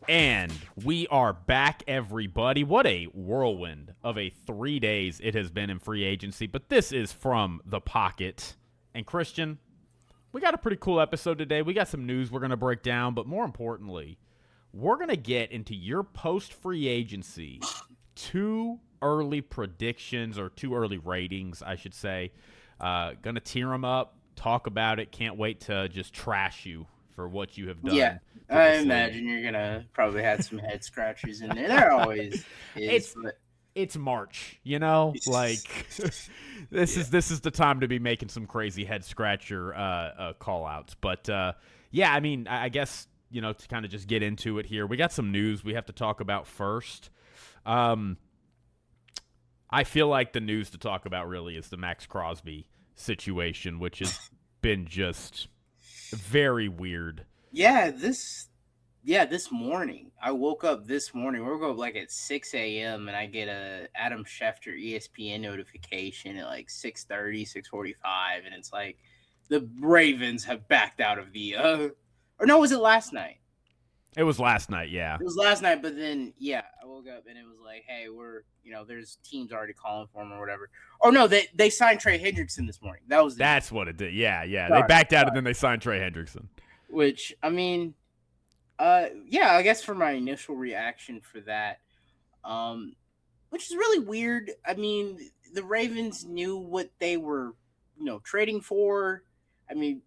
And we are back, everybody. What a whirlwind of a 3 days it has been in free agency. But this is From the Pocket. And Christian, we got a pretty cool episode today. We got some news we're going to break down. But more importantly, we're going to get into your post-free agency 2 early predictions, or 2 early ratings, I should say. Going to tear them up, talk about it. Can't wait to just trash you for what you have done. Yeah, I imagine you're gonna probably have some head scratchers in there. There always is. It's March, you know. Like this is the time to be making some crazy head scratcher call outs. But yeah, I mean, I guess to kind of just get into it here. We got some news we have to talk about first. I feel like the news to talk about really is the Max Crosby situation, which has been just very weird. This morning. I woke up this morning. We woke up like at 6 a.m. and I get a Adam Schefter ESPN notification at like 6:30, 6:45, and it's like the Ravens have backed out of the or no, was it last night? It was last night, yeah. It was last night, but then I woke up and it was like, hey, we're there's teams already calling for him or whatever. Oh no, they signed Trey Hendrickson this morning. That's what it did. Yeah. They backed out and then they signed Trey Hendrickson. Which I mean, I guess for my initial reaction for that, which is really weird. I mean, the Ravens knew what they were, trading for. I mean,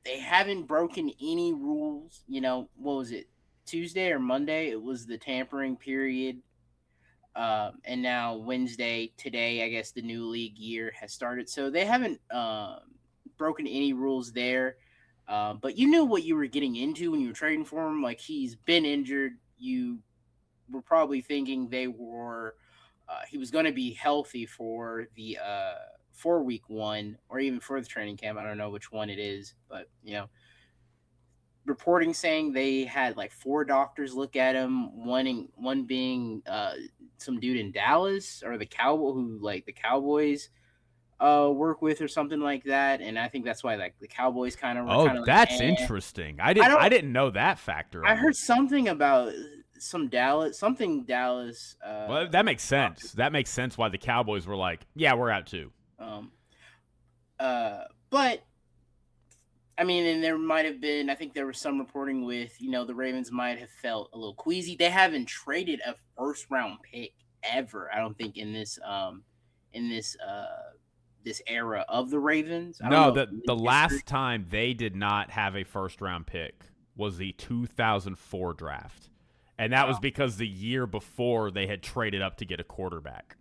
they haven't broken any rules. What was it, Tuesday or Monday? It was the tampering period. And now Wednesday, today, I guess the new league year has started. So they haven't broken any rules there. But you knew what you were getting into when you were trading for him. Like, he's been injured. You were probably thinking he was going to be healthy for the for week 1 or even for the training camp. I don't know which one it is, but reporting saying they had like 4 doctors look at him. One being some dude in Dallas or the Cowboys work with or something like that, and I think that's why like the Cowboys kind of. That's interesting. I didn't know that factor. I heard something about Dallas. Well, that makes sense. That makes sense why the Cowboys were like, yeah, we're out too. But I mean, and there might have been. I think there was some reporting with the Ravens might have felt a little queasy. They haven't traded a first round pick ever. I don't think in this this era of the Ravens. The last time they did not have a first round pick was the 2004 draft. And that was because the year before they had traded up to get a quarterback.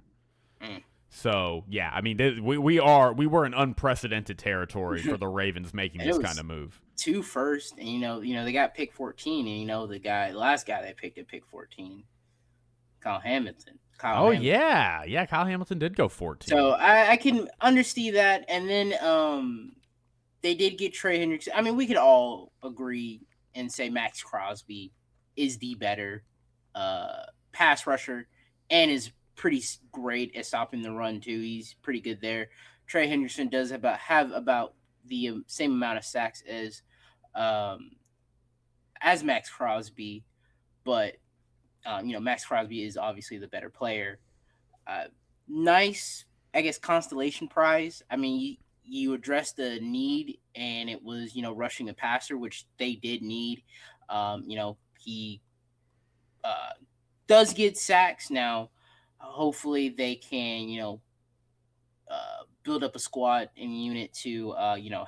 So, yeah, I mean, we were in unprecedented territory for the Ravens making this kind of move. 2 first, and they got pick 14, and the last guy they picked at pick 14, Kyle Hamilton. Kyle Hamilton did go 14. So I can understand that. And then they did get Trey Hendrickson. I mean, we could all agree and say Max Crosby is the better pass rusher and is pretty great at stopping the run too. He's pretty good there. Trey Hendrickson does have about the same amount of sacks as Max Crosby, but Max Crosby is obviously the better player. Nice, I guess, constellation prize. I mean, you addressed the need, and it was, rushing a passer, which they did need. He does get sacks now. Hopefully they can, build up a squad and unit to,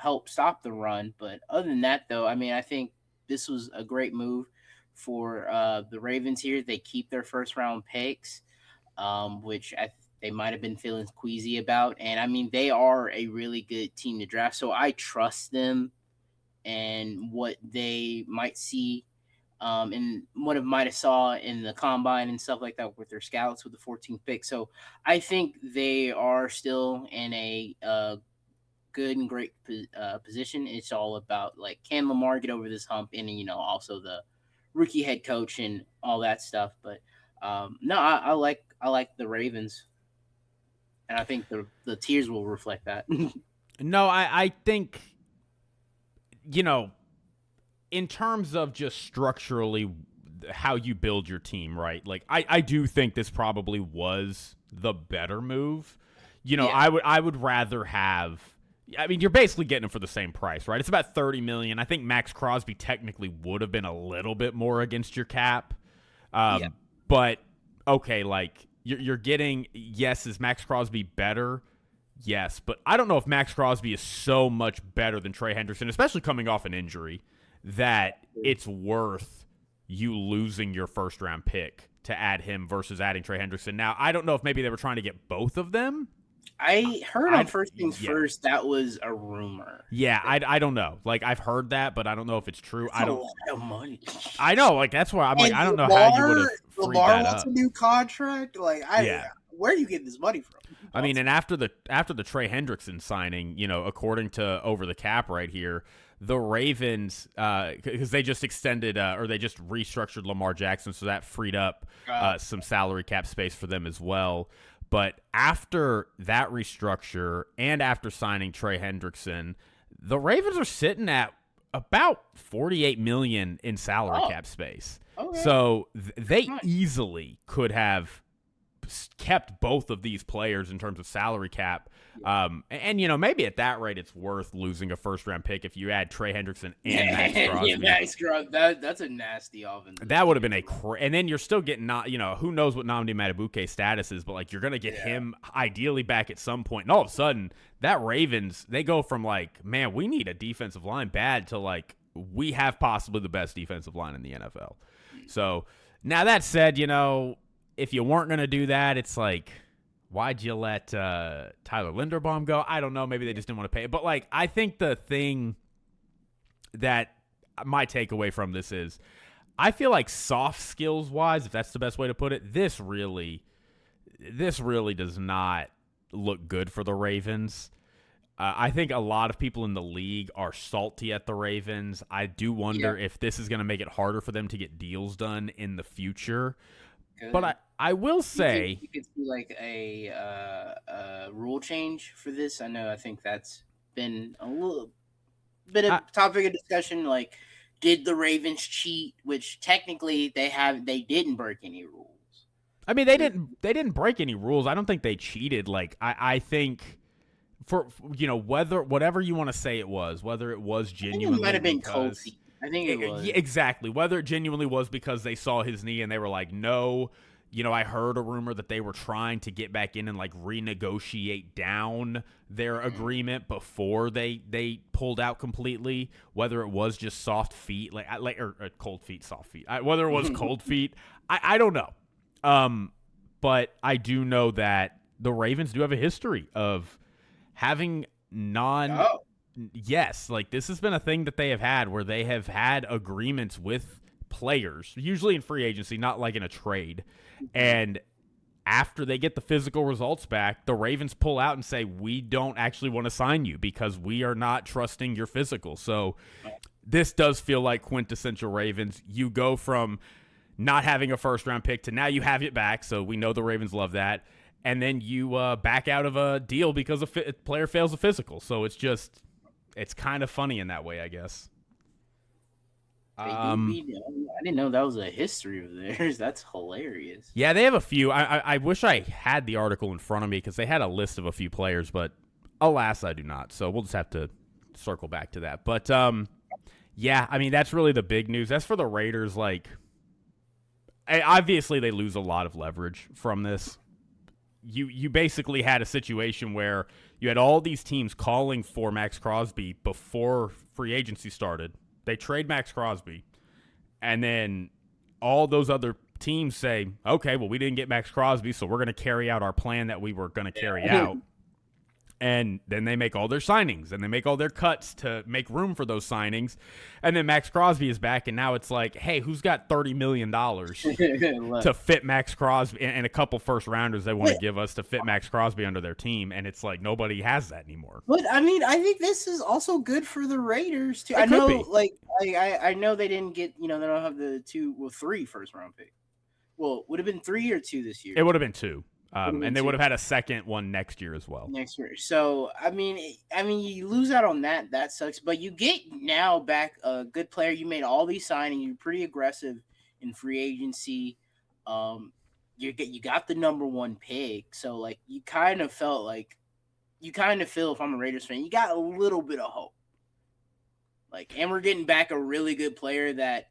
help stop the run. But other than that, though, I mean, I think this was a great move for the Ravens here. They keep their first round picks, which they might have been feeling queasy about. And I mean, they are a really good team to draft. So I trust them and what they might see and what it might have saw in the combine and stuff like that with their scouts with the 14th pick. So I think they are still in a good and great position. It's all about, like, can Lamar get over this hump, and also the rookie head coach and all that stuff. But no, I like the Ravens, and I think the tiers will reflect that. No, I think, in terms of just structurally how you build your team, right? Like I do think this probably was the better move. I would rather have. I mean, you're basically getting him for the same price, right? It's about $30 million. I think Max Crosby technically would have been a little bit more against your cap, but okay, like you're getting. Yes, is Max Crosby better? Yes, but I don't know if Max Crosby is so much better than Trey Hendrickson, especially coming off an injury, that it's worth you losing your first-round pick to add him versus adding Trey Hendrickson. Now, I don't know if maybe they were trying to get both of them. I heard on First Things First that was a rumor. Yeah, I don't know. Like, I've heard that, but I don't know if it's true. That's a lot of money. I know. Like, that's why I'm like, I don't know how you would have freed Lamar that wants up. a new contract. Like, where are you getting this money from? I mean, and after the Trey Hendrickson signing, according to Over the Cap right here, the Ravens, because they just extended or they just restructured Lamar Jackson, so that freed up some salary cap space for them as well. But after that restructure and after signing Trey Hendrickson, the Ravens are sitting at about $48 million in salary cap space. Okay. So they easily could have kept both of these players in terms of salary cap. And maybe at that rate, it's worth losing a first-round pick if you add Trey Hendrickson and Max Crosby. Yeah, Max Crosby. That's a nasty offense. That would have been and then you're still getting who knows what Nnamdi Madubuike's status is, but like you're gonna get him ideally back at some point, and all of a sudden that Ravens, they go from like, man, we need a defensive line bad to like we have possibly the best defensive line in the NFL. So now that said, if you weren't gonna do that, it's like, why'd you let Tyler Linderbaum go? I don't know. Maybe they just didn't want to pay. But, like, I think the thing that my takeaway from this is I feel like soft skills-wise, if that's the best way to put it, this really does not look good for the Ravens. I think a lot of people in the league are salty at the Ravens. I do wonder if this is going to make it harder for them to get deals done in the future. Good. But I will say you could see like a rule change for this. I think that's been a little bit of topic of discussion. Like, did the Ravens cheat? Which technically they didn't break any rules. I mean, they didn't break any rules. I don't think they cheated. Like I think for whatever you want to say it was, whether it was genuine, it might have been cold feet. I think it was. Exactly. Whether it genuinely was because they saw his knee and they were like, no. I heard a rumor that they were trying to get back in and like renegotiate down their agreement before they pulled out completely. Whether it was just soft feet, or cold feet, soft feet. Whether it was cold feet, I don't know. But I do know that the Ravens do have a history of having Yes, like this has been a thing that they have had where they have had agreements with players, usually in free agency, not like in a trade. And after they get the physical results back, the Ravens pull out and say, we don't actually want to sign you because we are not trusting your physical. So this does feel like quintessential Ravens. You go from not having a first-round pick to now you have it back, so we know the Ravens love that. And then you back out of a deal because a player fails a physical. So it's kind of funny in that way, I guess. I didn't know that was a history of theirs. That's hilarious. Yeah, they have a few. I wish I had the article in front of me because they had a list of a few players, but alas, I do not. So we'll just have to circle back to that. But, yeah, I mean, that's really the big news. As for the Raiders, like, obviously they lose a lot of leverage from this. You basically had a situation where you had all these teams calling for Max Crosby before free agency started. They trade Max Crosby, and then all those other teams say, okay, well, we didn't get Max Crosby, so we're going to carry out our plan that we were going to carry out. And then they make all their signings, and they make all their cuts to make room for those signings. And then Max Crosby is back, and now it's like, hey, who's got $30 million to fit Max Crosby and a couple first-rounders they want to give us to fit Max Crosby under their team? And it's like nobody has that anymore. But, I mean, I think this is also good for the Raiders, too. I know they didn't get, they don't have the 3 first-round picks. Well, would have been 3 or 2 this year? It would have been 2. And they would have had a second one next year as well. Next year. So, I mean, you lose out on that. That sucks. But you get now back a good player. You made all these signings. You're pretty aggressive in free agency. You got the number one pick, so like you kind of feel if I'm a Raiders fan, you got a little bit of hope. Like, and we're getting back a really good player that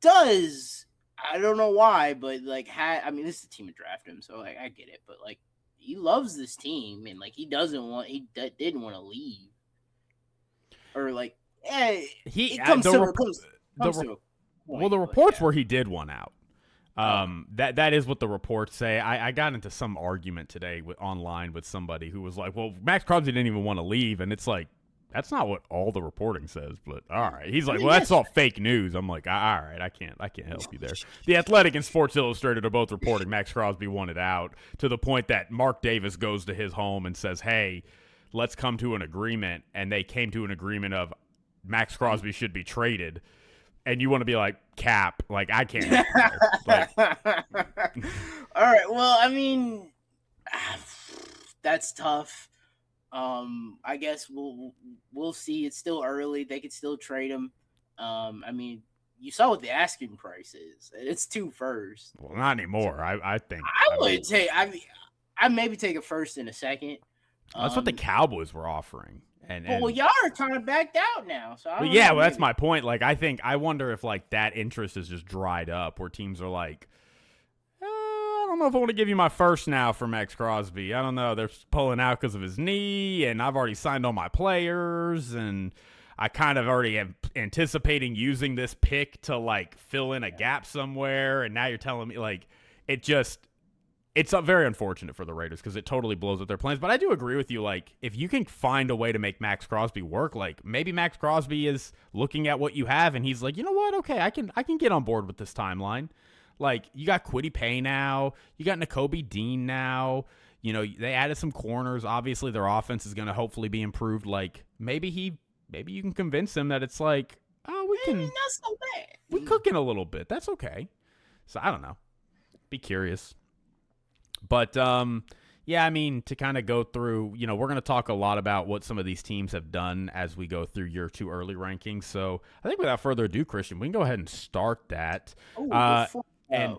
does, I don't know why, but like this is the team that drafted him, so like I get it, but like he loves this team and like he didn't want to leave, or like the reports were he did want out. That is what the reports say. I got into some argument today online with somebody who was like, well, Max Crosby didn't even want to leave, and it's like, that's not what all the reporting says, but all right. He's like, well, that's all fake news. I'm like, all right, I can't help you there. The Athletic and Sports Illustrated are both reporting Max Crosby wanted out, to the point that Mark Davis goes to his home and says, hey, let's come to an agreement, and they came to an agreement of Max Crosby should be traded. And you want to be like, cap, like, I can't help you there. Like, all right, well, I mean, that's tough. I guess we'll see. It's still early. They could still trade him. I mean, you saw what the asking price is. It's 2 firsts. Well, not anymore. I think I'd maybe take a first and a second. That's what the Cowboys were offering. Well, y'all are kind of backed out now. So that's my point. Like, I wonder if like that interest is just dried up, where teams are like, I don't know if I want to give you my first now for Max Crosby. I don't know. They're pulling out because of his knee, and I've already signed all my players, and I kind of already am anticipating using this pick to like fill in a gap somewhere. And now you're telling me like it's very unfortunate for the Raiders because it totally blows up their plans. But I do agree with you. Like, if you can find a way to make Max Crosby work, like maybe Max Crosby is looking at what you have and he's like, you know what? Okay, I can get on board with this timeline. Like, you got Kwity Paye now. You got Nakobe Dean now. You know, they added some corners. Obviously, their offense is going to hopefully be improved. Like, maybe you can convince him that it's like, oh, not so bad. We cooking a little bit. That's okay. So, I don't know. Be curious. But, yeah, I mean, to kind of go through, you know, we're going to talk a lot about what some of these teams have done as we go through your 2 early rankings. So I think without further ado, Christian, we can go ahead and start that. And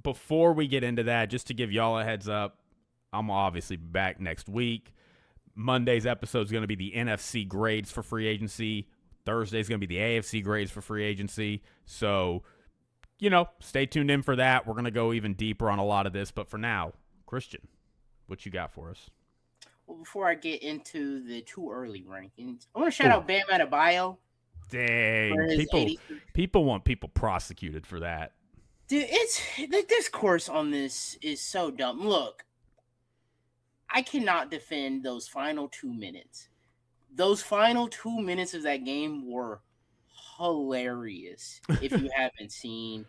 before we get into that, just to give y'all a heads up, I'm obviously back next week. Monday's episode is going to be the NFC grades for free agency. Thursday's going to be the AFC grades for free agency. So, you know, stay tuned in for that. We're going to go even deeper on a lot of this. But for now, Christian, what you got for us? Well, before I get into the 2 early rankings, I want to shout out Bam Adebayo. Dang, people want people prosecuted for that. Dude, it's the discourse on this is so dumb. Look, I cannot defend those final 2 minutes. Those final 2 minutes of that game were hilarious. If you haven't seen,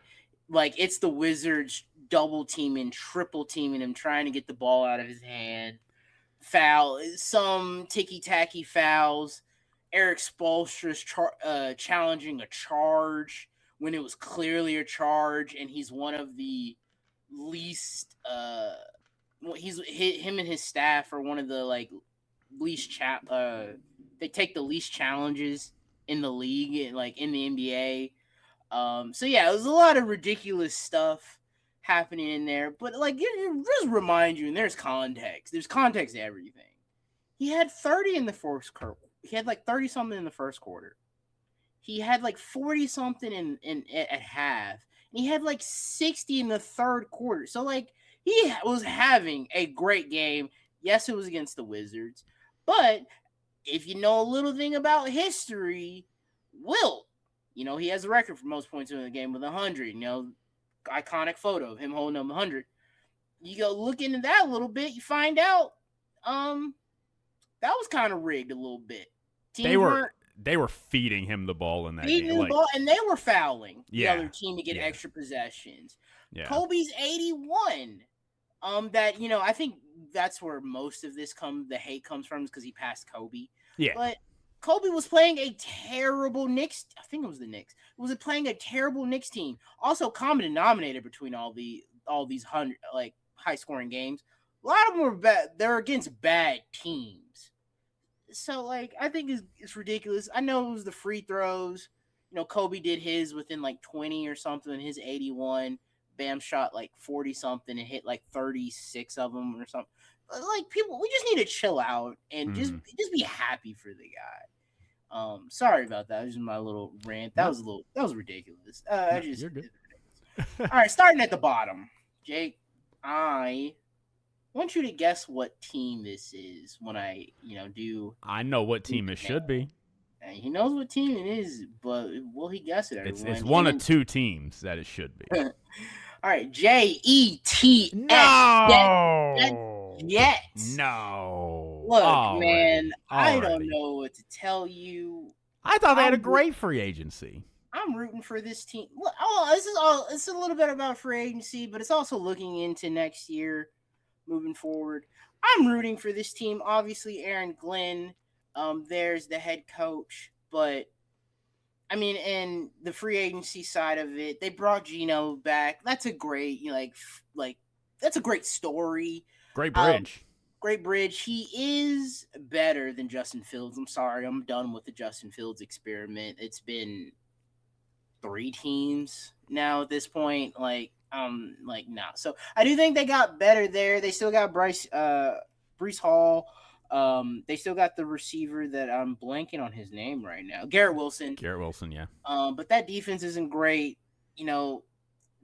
like, it's the Wizards double teaming, triple teaming him, trying to get the ball out of his hand. Foul, some ticky-tacky fouls. Eric Spoelstra's challenging a charge when it was clearly a charge, and he's one of the least him and his staff are one of the like least they take the least challenges in the league, like in the NBA. So yeah, it was a lot of ridiculous stuff happening in there, but like it just remind you, and there's context to everything. He had 30 in the first quarter. He had like 30 something in the first quarter. He had like 40 something at half. And he had like 60 in the third quarter. So like he was having a great game. Yes, it was against the Wizards. But if you know a little thing about history, Wilt, you know, he has a record for most points in the game with 100. You know, iconic photo of him holding up 100. You go look into that a little bit, you find out that was kind of rigged a little bit. They were feeding him the ball in that game. The ball, and they were fouling the other team to get extra possessions. Yeah. Kobe's 81. That, you know, I think that's where most of the hate comes from, is because he passed Kobe. Yeah. But Kobe was playing a terrible Knicks. I think it was the Knicks. Was playing a terrible Knicks team. Also, common denominator between all these high scoring games. A lot of them were bad. They're against bad teams. So, like, I think it's ridiculous. I know it was the free throws. Kobe did his within like 20 or something. His 81. Bam shot like 40 something and hit like 36 of them or something. But like people, we just need to chill out and just be happy for the guy. Sorry about that. That was just my little rant. That was ridiculous. You're good. All right, starting at the bottom, Jake. I want you to guess what team this is when I do. I know what team it should be. He knows what team it is, but will he guess it? It's one of two teams that it should be. All right, Jets. No. Jets. No. Look, man, I don't know what to tell you. I thought they had a great free agency. I'm rooting for this team. It's a little bit about free agency, but it's also looking into next year, moving forward. I'm rooting for this team. Obviously, Aaron Glenn, there's the head coach, but I mean, and the free agency side of it, they brought Geno back. That's a great, that's a great story. Great bridge. Great bridge. He is better than Justin Fields. I'm sorry. I'm done with the Justin Fields experiment. It's been 3 teams now at this point. No. So I do think they got better there. They still got Breece Hall. They still got the receiver that I'm blanking on his name right now. Garrett Wilson, yeah. But that defense isn't great. The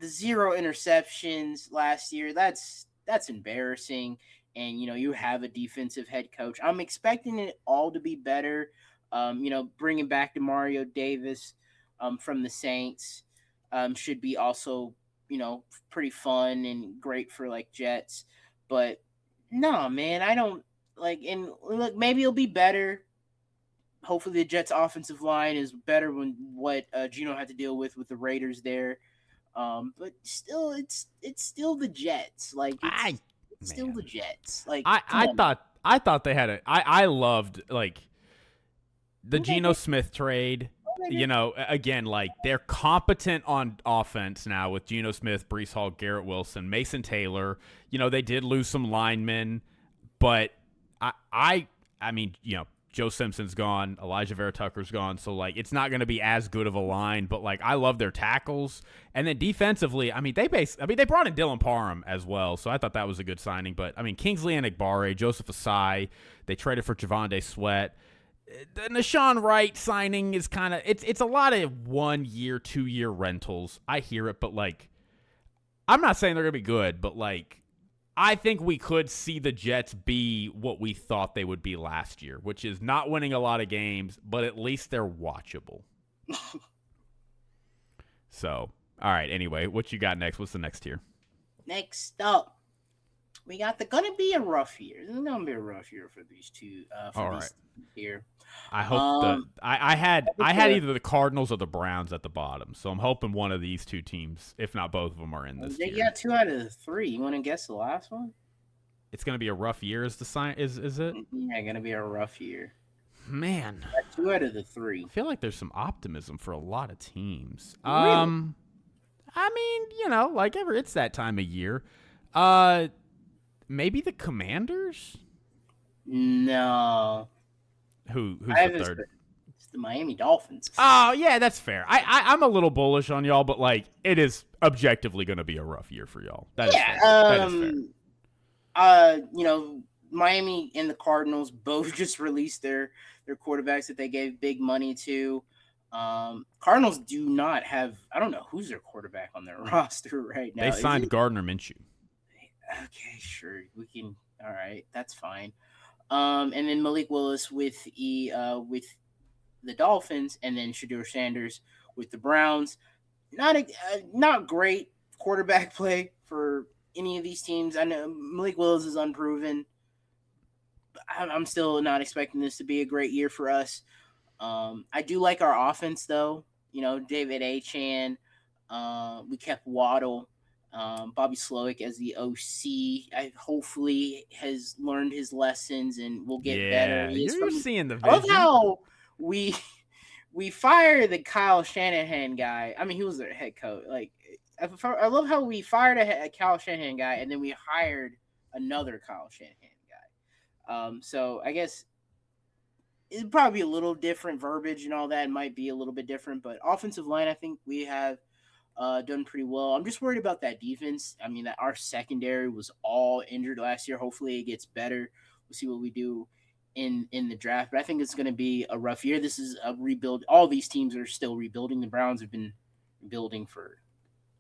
0 interceptions last year, that's embarrassing. And, you have a defensive head coach. I'm expecting it all to be better. Bringing back Demario Davis from the Saints should be also, pretty fun and great for, Jets. But, no, man, I don't, and look, maybe it'll be better. Hopefully the Jets' offensive line is better than what Geno had to deal with the Raiders there. But still, it's still the Jets. It's still the Jets. I thought they had I loved the Geno Smith trade. Again, they're competent on offense now with Geno Smith, Breece Hall, Garrett Wilson, Mason Taylor. They did lose some linemen, but I mean, Joe Simpson's gone, Elijah Vera Tucker's gone, so it's not going to be as good of a line. But I love their tackles, and then defensively, I mean they brought in Dylan Parham as well, so I thought that was a good signing. But I mean Kingsley Enagbare, Joseph Asai, they traded for Javonte Sweat. The Nashawn Wright signing is kind of it's a lot of 1 year, 2 year rentals. I hear it, but I'm not saying they're gonna be good, but I think we could see the Jets be what we thought they would be last year, which is not winning a lot of games, but at least they're watchable. So, all right. Anyway, what you got next? What's the next tier? Next up, we got gonna be a rough year. It's gonna be a rough year for these two. These here. I hope I had either the Cardinals or the Browns at the bottom, so I'm hoping one of these two teams, if not both of them, are in this. They got 2 out of the 3. You want to guess the last one? It's gonna be a rough year. Is it? Yeah, gonna be a rough year. Man, 2 out of the 3. I feel like there's some optimism for a lot of teams. Really? I mean, it's that time of year. Maybe the Commanders? No. Who's the third? It's the Miami Dolphins. Oh, yeah, that's fair. I'm a little bullish on y'all, but it is objectively going to be a rough year for y'all. That is fair. Miami and the Cardinals both just released their quarterbacks that they gave big money to. Cardinals do not have, I don't know who's their quarterback on their roster right now. They signed Gardner Minshew. Okay, sure. We can. All right, that's fine. And then Malik Willis with the Dolphins, and then Shedeur Sanders with the Browns. Not great quarterback play for any of these teams. I know Malik Willis is unproven. I'm still not expecting this to be a great year for us. I do like our offense, though. David Achane. We kept Waddle. Bobby Slowick as the OC, hopefully has learned his lessons and will get better. You're seeing the vision. I love how we fired the Kyle Shanahan guy. I mean, he was their head coach. I love how we fired a Kyle Shanahan guy and then we hired another Kyle Shanahan guy. So I guess it'd probably be a little different verbiage and all that. It might be a little bit different, but offensive line, I think we have done pretty well. I'm just worried about that defense. I mean, that our secondary was all injured last year. Hopefully, it gets better. We'll see what we do in the draft, but I think it's going to be a rough year. This is a rebuild. All these teams are still rebuilding. The Browns have been building for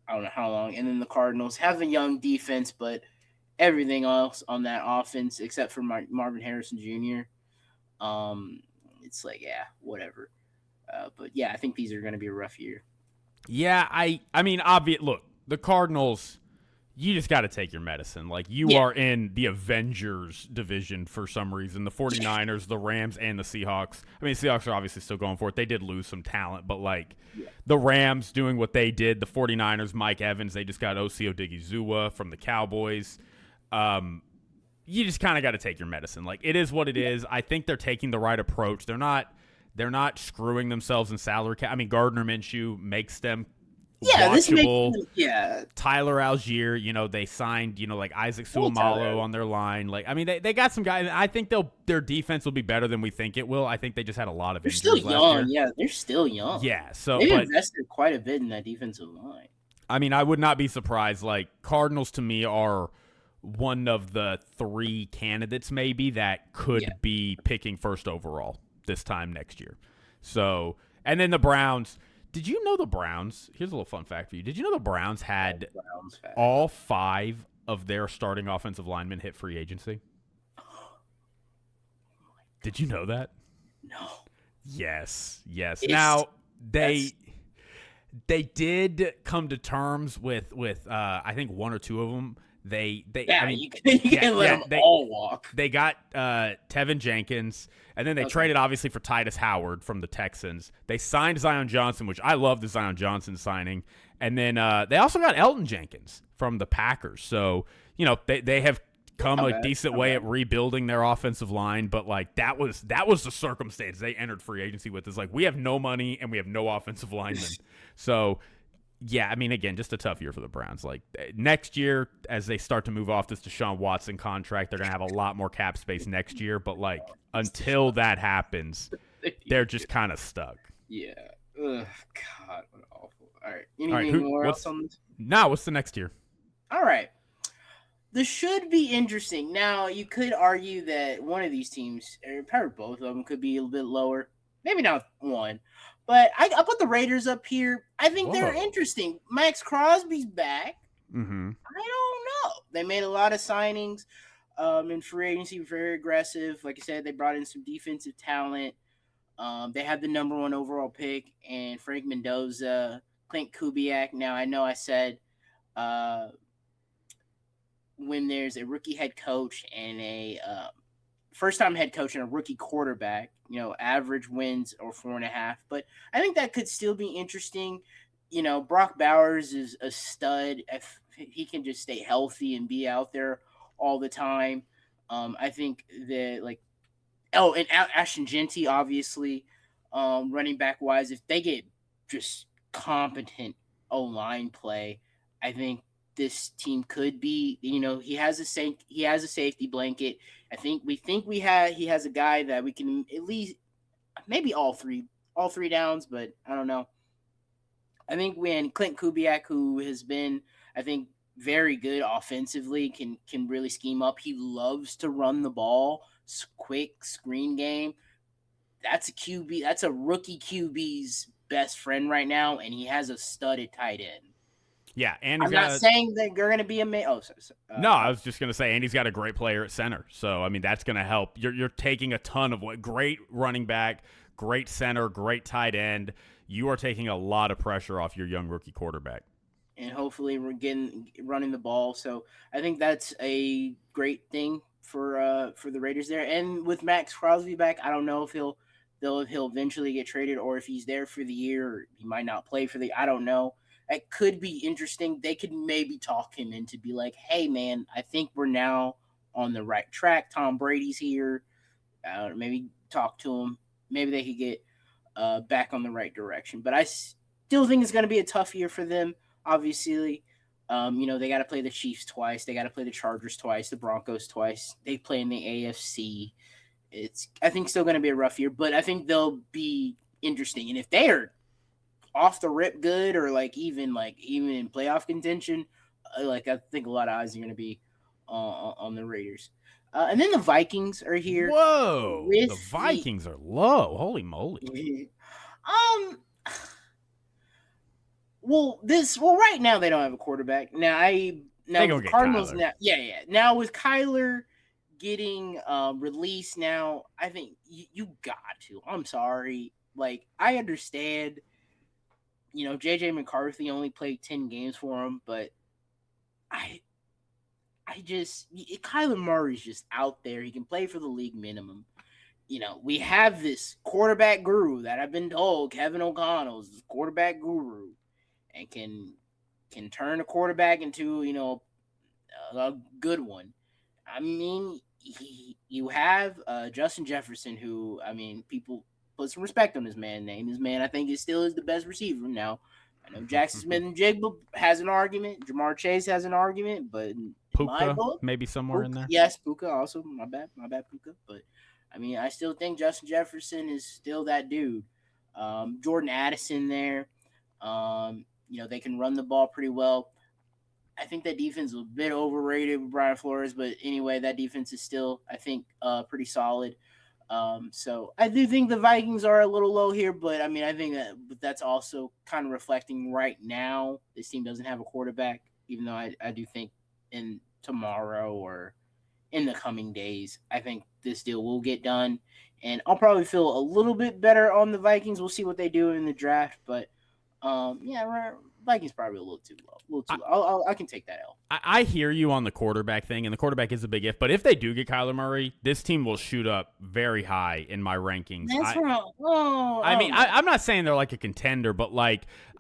I don't know how long, and then the Cardinals have a young defense, but everything else on that offense except for Marvin Harrison Jr. It's like whatever. But yeah, I think these are going to be a rough year. Yeah, I mean, obvious. Look, the Cardinals. You just got to take your medicine. Like, you are in the Avengers division for some reason. The 49ers, the Rams, and the Seahawks. I mean, the Seahawks are obviously still going for it. They did lose some talent, but, like, the Rams doing what they did. The 49ers, Mike Evans, they just got Osio Odigizua from the Cowboys. You just kind of got to take your medicine. Like, it is what it is. I think they're taking the right approach. They're not screwing themselves in salary cap. I mean, Gardner Minshew makes them watchable. Tyler Algier, they signed, like Isaac Suamalo on their line. Like, I mean, they got some guys. I think their defense will be better than we think it will. I think they just had a lot of injuries last year. They're still young. Yeah, they're still young. Yeah, so they invested quite a bit in that defensive line. I mean, I would not be surprised. Like, Cardinals to me are one of the 3 candidates maybe that could be picking first overall this time next year. So, and then the Browns. Did you know the Browns? Here's a little fun fact for you. Did you know the Browns had all 5 of their starting offensive linemen hit free agency? Did you know that? No. Yes. Now they did come to terms with I think 1 or 2 of them. You can't let them all walk. They got Tevin Jenkins, and then they traded obviously for Titus Howard from the Texans. They signed Zion Johnson, which I love the Zion Johnson signing, and then they also got Elton Jenkins from the Packers. So they have come a decent way at rebuilding their offensive line, but like that was the circumstance they entered free agency with. Is like, we have no money and we have no offensive linemen. So. Yeah, I mean, again, just a tough year for the Browns. Like, next year, as they start to move off this Deshaun Watson contract, they're going to have a lot more cap space next year. But, like, until that happens, they're just kind of stuck. Yeah. Ugh, God, what awful. All right. Anything more else on this? No, what's the next tier? All right. This should be interesting. Now, you could argue that one of these teams, or probably both of them, could be a little bit lower. Maybe not one. But I put the Raiders up here. I think they're interesting. Max Crosby's back. Mm-hmm. I don't know. They made a lot of signings in free agency, very aggressive. Like I said, they brought in some defensive talent. They had the number 1 overall pick, and Frank Mendoza, Clint Kubiak. Now, I know I said when there's a rookie head coach and a first-time head coach and a rookie quarterback, average wins or 4.5. But I think that could still be interesting. Brock Bowers is a stud. If he can just stay healthy and be out there all the time. I think that and Ashton Genty, obviously, running back wise, if they get just competent O-line play, I think this team could be, he has a safety blanket. He has a guy that we can at least maybe all three downs, but I don't know. I think when Clint Kubiak, who has been, I think, very good offensively, can really scheme up. He loves to run the ball, quick screen game. That's a QB. That's a rookie QB's best friend right now, and he has a studded tight end. Yeah, and I'm not saying that they're going to be no, I was just going to say, and he's got a great player at center. So, I mean, that's going to help. You're taking a ton of great running back, great center, great tight end. You are taking a lot of pressure off your young rookie quarterback. And hopefully we're running the ball. So I think that's a great thing for the Raiders there. And with Max Crosby back, I don't know if he'll eventually get traded or if he's there for the year. Or he might not play I don't know. It could be interesting. They could maybe talk him into be like, hey, man, I think we're now on the right track. Tom Brady's here. Maybe talk to him. Maybe they could get back on the right direction. But I still think it's going to be a tough year for them, obviously. They got to play the Chiefs twice. They got to play the Chargers twice, the Broncos twice. They play in the AFC. it's I think still going to be a rough year, but I think they'll be interesting. And if they're off the rip good or even in playoff contention, I think a lot of eyes are going to be on the Raiders. And then the Vikings are here. Whoa, the Vikings are low. Holy moly. Well, right now they don't have a quarterback. Now the Cardinals now with Kyler getting released now, I think you got to. I'm sorry. Like, I understand, JJ McCarthy only played 10 games for him, but Kyler Murray's just out there. He can play for the league minimum. We have this quarterback guru that I've been told, Kevin O'Connell's this quarterback guru, and can turn a quarterback into, a good one. I mean, you have Justin Jefferson, who, people put some respect on his man name. His man, I think, still is the best receiver now. I know Jackson Smith and Jigba has an argument. Jamar Chase has an argument, but Puka, maybe somewhere in there. Yes, Puka also. My bad, Puka. But, I still think Justin Jefferson is still that dude. Jordan Addison there. They can run the ball pretty well. I think that defense is a bit overrated with Brian Flores, but anyway, that defense is still, I think, pretty solid. So I do think the Vikings are a little low here, but I think that's also kind of reflecting right now. This team doesn't have a quarterback, even though I do think in tomorrow or in the coming days, I think this deal will get done, and I'll probably feel a little bit better on the Vikings. We'll see what they do in the draft, but Vikings probably a little too low. I can take that L. I hear you on the quarterback thing, and the quarterback is a big if. But if they do get Kyler Murray, this team will shoot up very high in my rankings. That's wrong. I'm not saying they're like a contender, but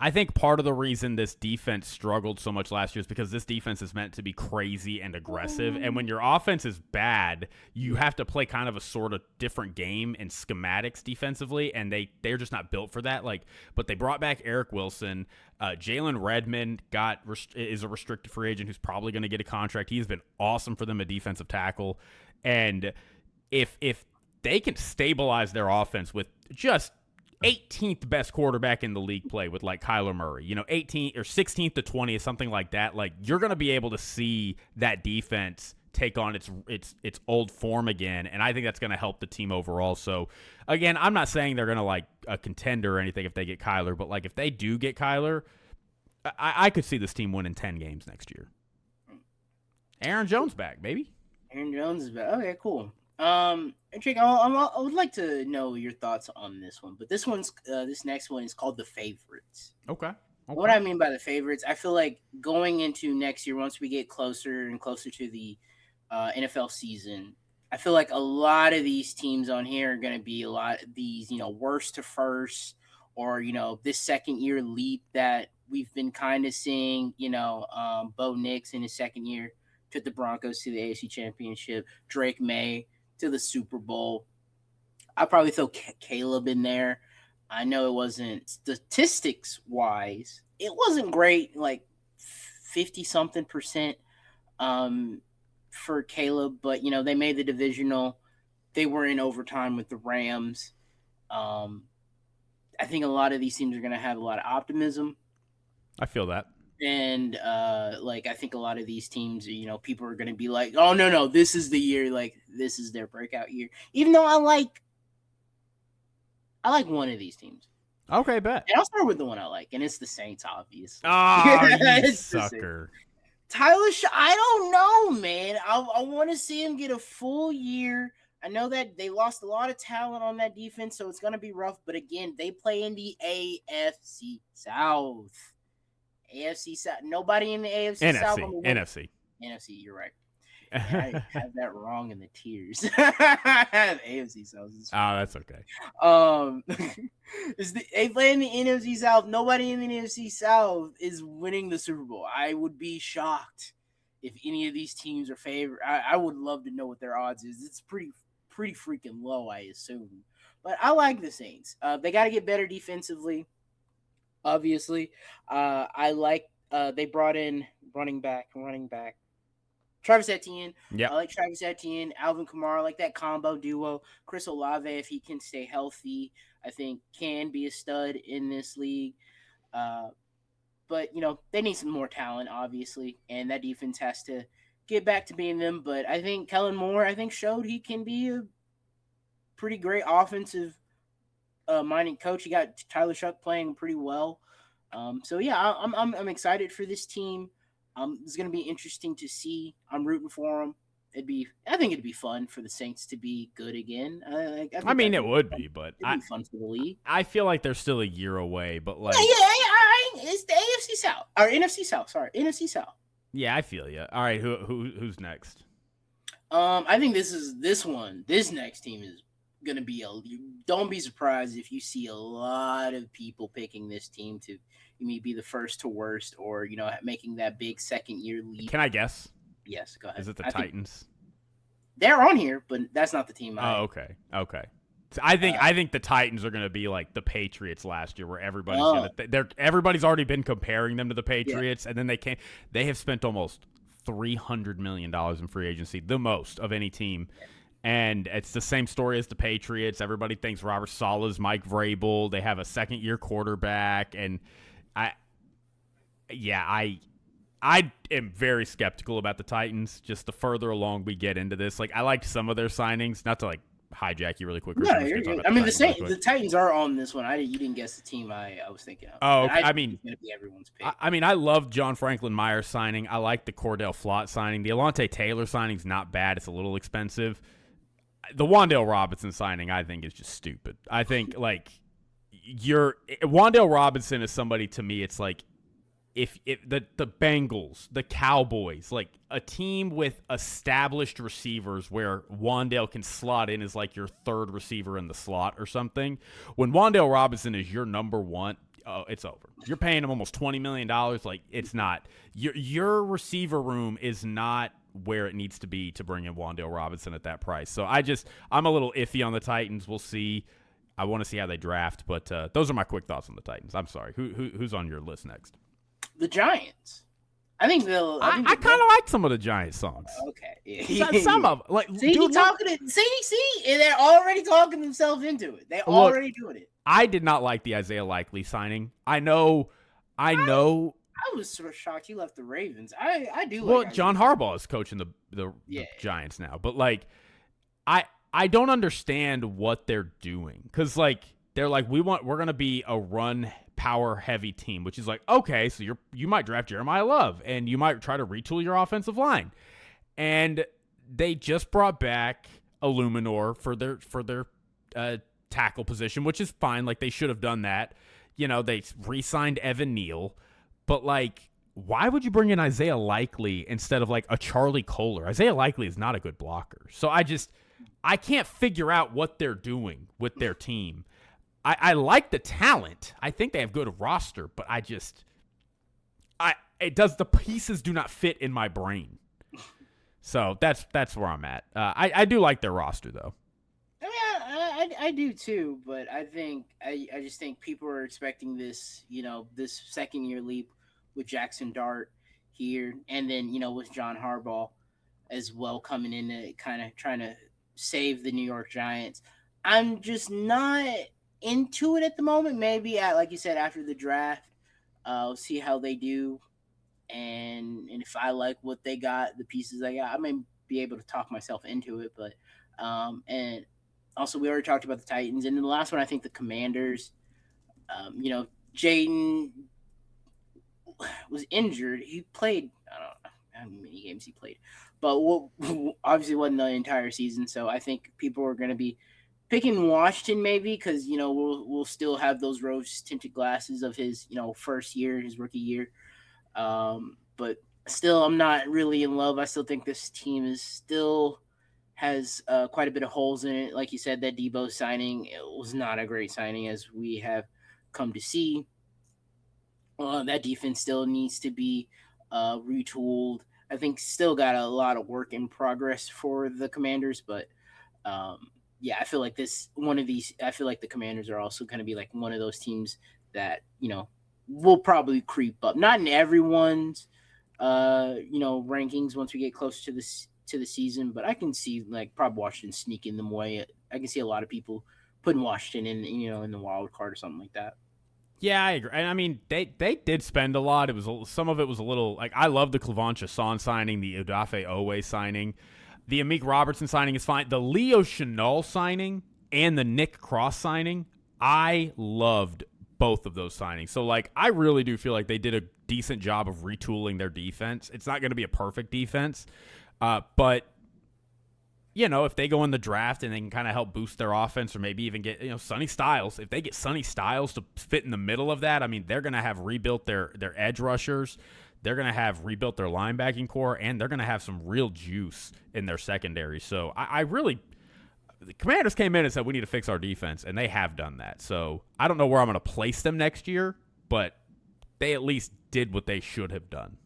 I think part of the reason this defense struggled so much last year is because this defense is meant to be crazy and aggressive. And when your offense is bad, you have to play kind of a sort of different game and schematics defensively, and they're just not built for that. But they brought back Eric Wilson. Jalen Redmond is a restricted free agent who's probably going to get a contract. He's been awesome for them, a defensive tackle. And if they can stabilize their offense with just 18th best quarterback in the league play with Kyler Murray, 18th or 16th to 20th, something like that, you're going to be able to see that defense take on its old form again, and I think that's going to help the team overall. So, again, I'm not saying they're going to a contender or anything if they get Kyler, but if they do get Kyler, I could see this team winning 10 games next year. Aaron Jones back, baby. Aaron Jones is back. Okay, cool. Jake, I would like to know your thoughts on this one, but this next one is called The Favorites. Okay. What I mean by The Favorites, I feel like going into next year, once we get closer and closer to the NFL season, I feel like a lot of these teams on here are going to be a lot of these, worst to first, or, this second year leap that we've been kind of seeing, Bo Nix in his second year took the Broncos to the AFC Championship, Drake May to the Super Bowl. I probably throw Caleb in there. I know it wasn't statistics wise, it wasn't great, 50-something% for Caleb, but they made the divisional. They were in overtime with the Rams. I think a lot of these teams are going to have a lot of optimism. I feel that. And I think a lot of these teams, people are going to be like, oh no, this is the year, this is their breakout year. Even though I like one of these teams. Okay, bet. And I'll start with the one I like, and it's the Saints, obviously. Oh, you sucker. Tyler I don't know, man. I want to see him get a full year. I know that they lost a lot of talent on that defense, so it's going to be rough. But again, they play in the AFC South. AFC South. Nobody in the AFC South. NFC. NFC, you're right. I have that wrong in the tiers. AFC South. Oh, that's okay. They play in the NFC South. Nobody in the NFC South is winning the Super Bowl. I would be shocked if any of these teams are favored. I would love to know what their odds is. It's pretty freaking low, I assume. But I like the Saints. They got to get better defensively, obviously. I like they brought in running back. Travis Etienne. Yeah. I like Travis Etienne, Alvin Kamara, like that combo duo. Chris Olave, if he can stay healthy, I think can be a stud in this league. But they need some more talent, obviously, and that defense has to get back to being them. But I think Kellen Moore, showed he can be a pretty great offensive minded coach. He got Tyler Shuck playing pretty well. So yeah, I'm excited for this team. It's going to be interesting to see. I'm rooting for them. I think it'd be fun for the Saints to be good again. I mean, it would be, but it'd be fun for the league. I feel like they're still a year away, but like, it's the AFC South or NFC South. Sorry, NFC South. Yeah, I feel you. All right, who's next? I think this next team is gonna be don't be surprised if you see a lot of people picking this team to be the first to worst, or making that big second year leap. Can I guess? Yes, go ahead. Is it the Titans? They're on here, but that's not the team. Oh, okay. So I think the Titans are going to be like the Patriots last year, where everybody's already been comparing them to the Patriots, and then they have spent almost $300 million in free agency, the most of any team. And it's the same story as the Patriots. Everybody thinks Robert Saleh's Mike Vrabel. They have a second-year quarterback, and I am very skeptical about the Titans. Just the further along we get into this, like I liked some of their signings. Not to like hijack you really quick. No, you're good. I mean, the Titans are on this one. You didn't guess the team I was thinking of. Oh, okay. I mean, it's gonna be everyone's pick. I mean, I love John Franklin Myers signing. I like the Cordell Flott signing. The Alontae Taylor signing's not bad. It's a little expensive. The Wan'Dale Robinson signing, I think, is just stupid. I think like Wan'Dale Robinson is somebody, to me, it's like if the Bengals, the Cowboys, like a team with established receivers where Wan'Dale can slot in as like your third receiver in the slot or something. When Wan'Dale Robinson is your number one, it's over. You're paying him almost $20 million. Like it's not your receiver room is not where it needs to be to bring in Wan'Dale Robinson at that price. So I'm a little iffy on the Titans. We'll see. I want to see how they draft, but those are my quick thoughts on the Titans. I'm sorry. Who's on your list next? The Giants. I think they'll. I kind of like some of the Giants songs. Okay, yeah. Some of them, like see, and they're already talking themselves into it. They're already doing it. I did not like the Isaiah Likely signing. I know. I was sort of shocked he left the Ravens. I do. Well, John Harbaugh is coaching the Giants now, but like, I don't understand what they're doing, because like they're like we're gonna be a run power heavy team, which is like, okay, so you might draft Jeremiah Love and you might try to retool your offensive line, and they just brought back Illuminor for their tackle position, which is fine. Like they should have done that. They re-signed Evan Neal, but like, why would you bring in Isaiah Likely instead of like a Charlie Kohler? Isaiah Likely is not a good blocker, so I can't figure out what they're doing with their team. I like the talent. I think they have good roster, but the pieces do not fit in my brain. So that's where I'm at. I do like their roster though. I mean, I do too, but I just think people are expecting this, this second year leap with Jackson Dart here, and then with John Harbaugh as well coming in to kind of trying to save the New York Giants. I'm just not into it at the moment. Maybe like you said, after the draft, I'll see how they do, and if I like what they got, the pieces they got, I may be able to talk myself into it. But and also we already talked about the Titans, and then the last one, I think the Commanders. Jaden was injured. He played, I don't know how many games he played, but obviously wasn't the entire season. So I think people are going to be picking Washington maybe because, we'll still have those rose-tinted glasses of his, first year, his rookie year. But still, I'm not really in love. I still think this team has quite a bit of holes in it. Like you said, that Debo signing, it was not a great signing as we have come to see. That defense still needs to be retooled. I think still got a lot of work in progress for the Commanders, but I feel like I feel like the Commanders are also going to be like one of those teams that, will probably creep up. Not in everyone's rankings once we get close to the season. But I can see like probably Washington sneaking them away. I can see a lot of people putting Washington in the wild card or something like that. Yeah, I agree. And I mean, they did spend a lot. Some of it was a little like I love the Clavon Chasson signing, the Odafe Owe signing, the Amik Robertson signing is fine. The Leo Chenal signing and the Nick Cross signing, I loved both of those signings. So like, I really do feel like they did a decent job of retooling their defense. It's not going to be a perfect defense, but if they go in the draft and they can kind of help boost their offense or maybe even get, Sonny Styles, if they get Sonny Styles to fit in the middle of that, I mean, they're going to have rebuilt their edge rushers. They're going to have rebuilt their linebacking core, and they're going to have some real juice in their secondary. So the Commanders came in and said, we need to fix our defense, and they have done that. So I don't know where I'm going to place them next year, but they at least did what they should have done.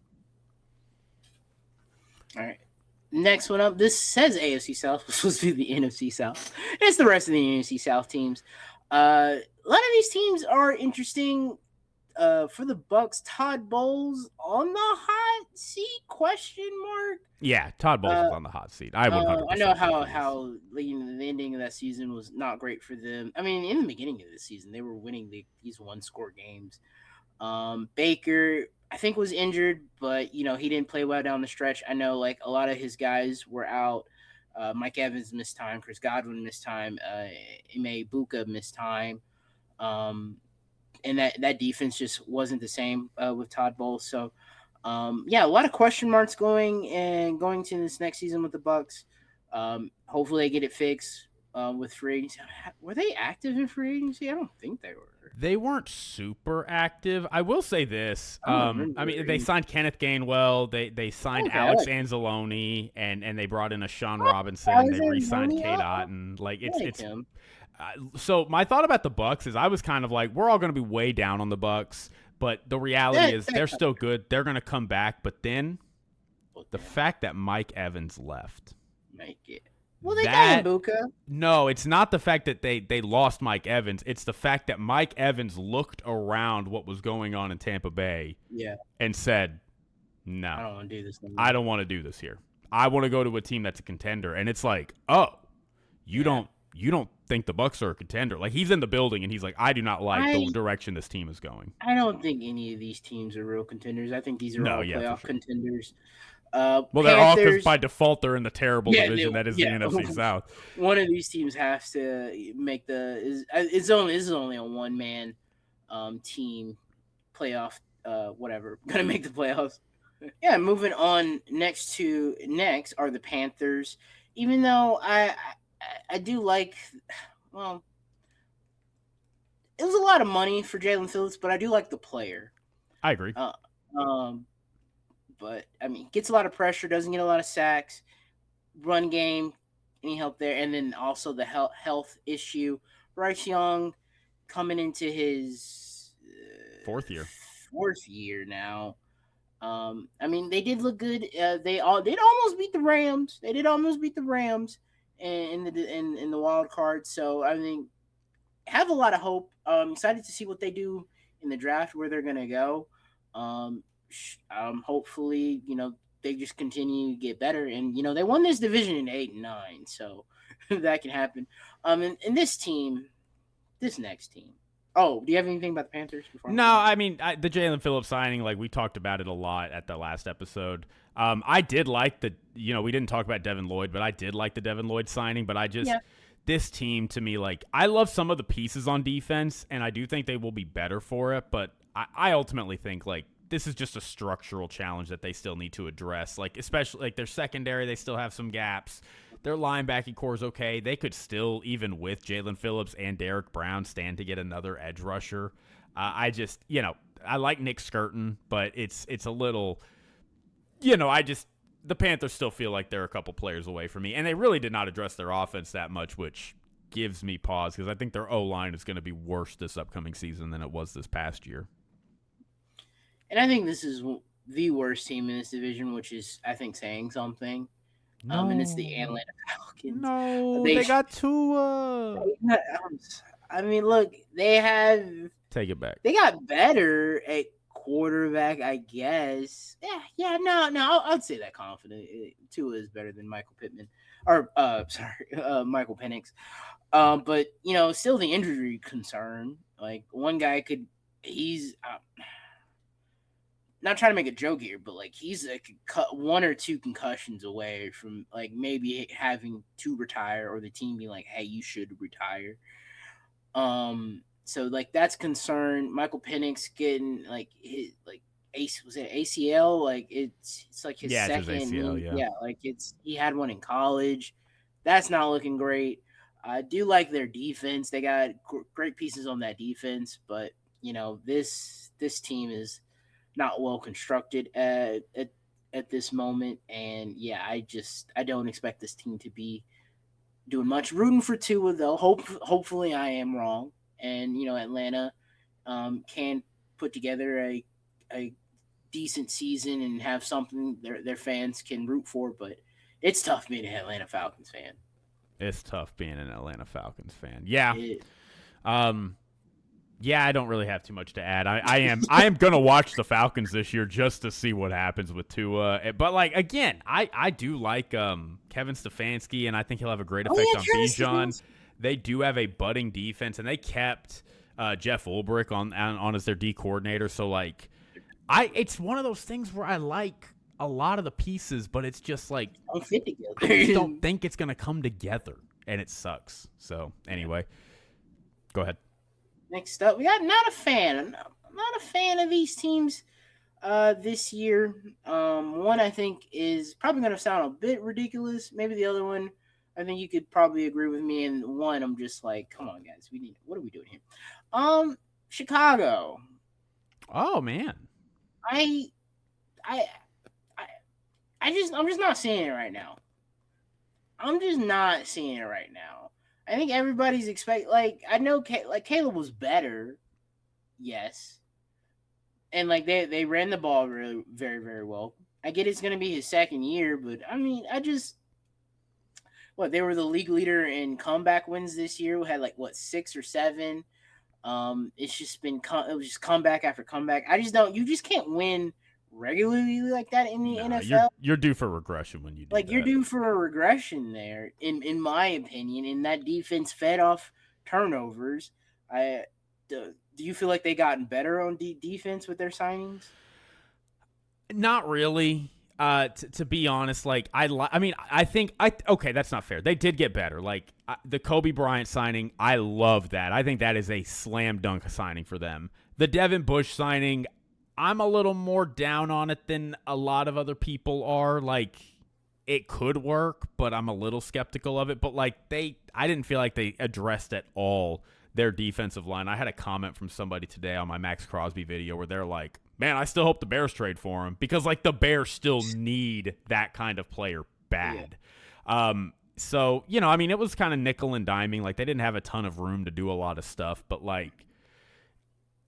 All right. Next one up, this says AFC South, but supposed to be the NFC South. It's the rest of the NFC South teams. A lot of these teams are interesting. For the Bucks, Todd Bowles on the hot seat? Question mark. Yeah, Todd Bowles is on the hot seat. I know how the ending of that season was not great for them. I mean, in the beginning of the season, they were winning these one-score games. Baker, I think, was injured, but he didn't play well down the stretch. I know like a lot of his guys were out. Mike Evans missed time. Chris Godwin missed time. Ime Ibuka missed time. And that defense just wasn't the same with Todd Bowles. So, a lot of question marks going to this next season with the Bucks. Hopefully they get it fixed with free agency. Were they active in free agency? I don't think they were. They weren't super active. I will say this. They signed Kenneth Gainwell. They signed Alex Anzalone, and they brought in a Sean Robinson. They re-signed Kate Otten. Like it's. So my thought about the Bucks is I was kind of like, we're all going to be way down on the Bucks, but the reality is they're still good. They're going to come back, but then the fact that Mike Evans left. Well, they got Ibuka. No, it's not the fact that they lost Mike Evans. It's the fact that Mike Evans looked around what was going on in Tampa Bay and said, no, I don't want to do this anymore. I don't want to do this here. I want to go to a team that's a contender. And it's like, oh, you don't think the Bucks are a contender. Like, he's in the building and he's like, I do not like the direction this team is going. I don't think any of these teams are real contenders. I think these are all playoff contenders. Well, they're all because by default they're in the terrible division that is the NFC South. One of these teams has to make it's only a one-man team playoff whatever gonna make the playoffs. Yeah, moving on. Next are the Panthers. Even though I do like, well, it was a lot of money for Jalen Phillips, but I do like the player. I agree. But I mean, gets a lot of pressure, doesn't get a lot of sacks, run game, any help there, and then also the health issue. Bryce Young coming into his fourth year now. I mean, they did look good. They did almost beat the Rams. In the wild card. So I mean, have a lot of hope. Excited to see what they do in the draft, where they're gonna go. Hopefully, they just continue to get better, and they won this division in 8 and 9, so that can happen. And this next team. Oh, do you have anything about the Panthers? No, I mean the Jalen Phillips signing, like we talked about it a lot at the last episode. I did like we didn't talk about Devin Lloyd, but I did like the Devin Lloyd signing. But this team to me, like I love some of the pieces on defense, and I do think they will be better for it. But I ultimately think like this is just a structural challenge that they still need to address. Like especially like their secondary, they still have some gaps. Their linebacking core is okay. They could still, even with Jalen Phillips and Derek Brown, stand to get another edge rusher. I like Nick Skirton, but it's a little, the Panthers still feel like they're a couple players away from me. And they really did not address their offense that much, which gives me pause because I think their O-line is going to be worse this upcoming season than it was this past year. And I think this is the worst team in this division, which is, I think, saying something. No. And it's the Atlanta Falcons. No, they got Tua. I mean, look, they have. Take it back. They got better at quarterback, I guess. No, I'd say that confident. Tua is better than Michael Pittman, or Michael Penix. But still the injury concern. Like one guy he's not trying to make a joke here, but like he's one or two concussions away from like maybe having to retire, or the team being like, "Hey, you should retire." So like that's concern. Michael Penix getting like his was it ACL? Like it's like his second. It's his ACL, yeah, like he had one in college. That's not looking great. I do like their defense. They got great pieces on that defense, but this team is not well constructed at this moment. And I don't expect this team to be doing much. Rooting for Tua though. Hopefully I am wrong, and Atlanta can put together a decent season and have something their fans can root for. But it's tough being an Atlanta Falcons fan. It's tough being an Atlanta Falcons fan. Yeah. I don't really have too much to add. I am gonna watch the Falcons this year just to see what happens with Tua. But like again, I do like Kevin Stefanski, and I think he'll have a great effect on Bijan. They do have a budding defense, and they kept Jeff Ulbrich on as their D coordinator. So like, it's one of those things where I like a lot of the pieces, but it's just like don't fit together. I just don't think it's gonna come together, and it sucks. So anyway, go ahead. Next up, we got not a fan. I'm not a fan of these teams this year. One I think is probably gonna sound a bit ridiculous. Maybe the other one, I think you could probably agree with me. And one, I'm just like, come on, guys, what are we doing here? Chicago. Oh man, I'm just not seeing it right now. I think everybody's I know Caleb was better, yes, and like they ran the ball really very, very well. I get it's gonna be his second year, but I mean, they were the league leader in comeback wins this year. We had 6 or 7. It's just been it was just comeback after comeback. You just can't win regularly like that in the NFL. You're due for regression when you do that. You're due for a regression there, in my opinion. And that defense fed off turnovers. Do you feel like they gotten better on defense with their signings? Not really. To be honest, I think that's not fair. They did get better. The Kobe Bryant signing, I love that. I think that is a slam dunk signing for them. The Devin Bush signing, I'm a little more down on it than a lot of other people are. It could work, but I'm a little skeptical of it. But I didn't feel like they addressed at all their defensive line. I had a comment from somebody today on my Max Crosby video where they're like, man, I still hope the Bears trade for him, because the Bears still need that kind of player bad. Yeah. So, it was kind of nickel and diming. They didn't have a ton of room to do a lot of stuff, but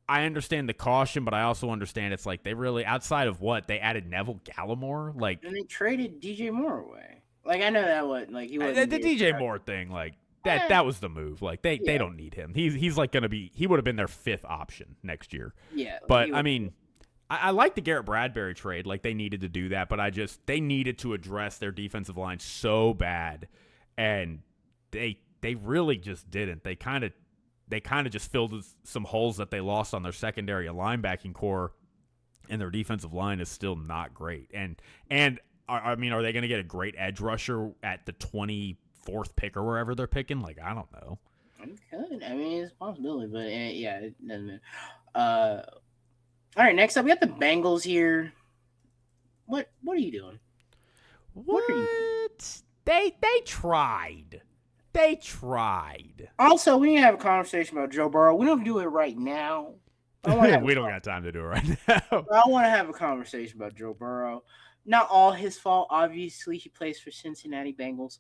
I understand the caution, but I also understand it's they really, outside of what they added Neville Gallimore, and they traded DJ Moore away. I know that wasn't he wasn't the DJ Moore thing, that was the move. They don't need him. He's gonna be, he would have been their 5th option next year. Yeah, but I like the Garrett Bradbury trade. They needed to do that, but they needed to address their defensive line so bad, and they really just didn't. They kind of just filled some holes that they lost on their secondary and linebacking core, and their defensive line is still not great. And are they going to get a great edge rusher at the 24th pick or wherever they're picking? I don't know. It could. It's a possibility, but it doesn't matter. All right, next up, we got the Bengals here. What are you doing? What are you? They tried. They tried. Also, we need to have a conversation about Joe Burrow. We don't do it right now. We don't got time to do it right now. I want to have a conversation about Joe Burrow. Not all his fault. Obviously, he plays for Cincinnati Bengals.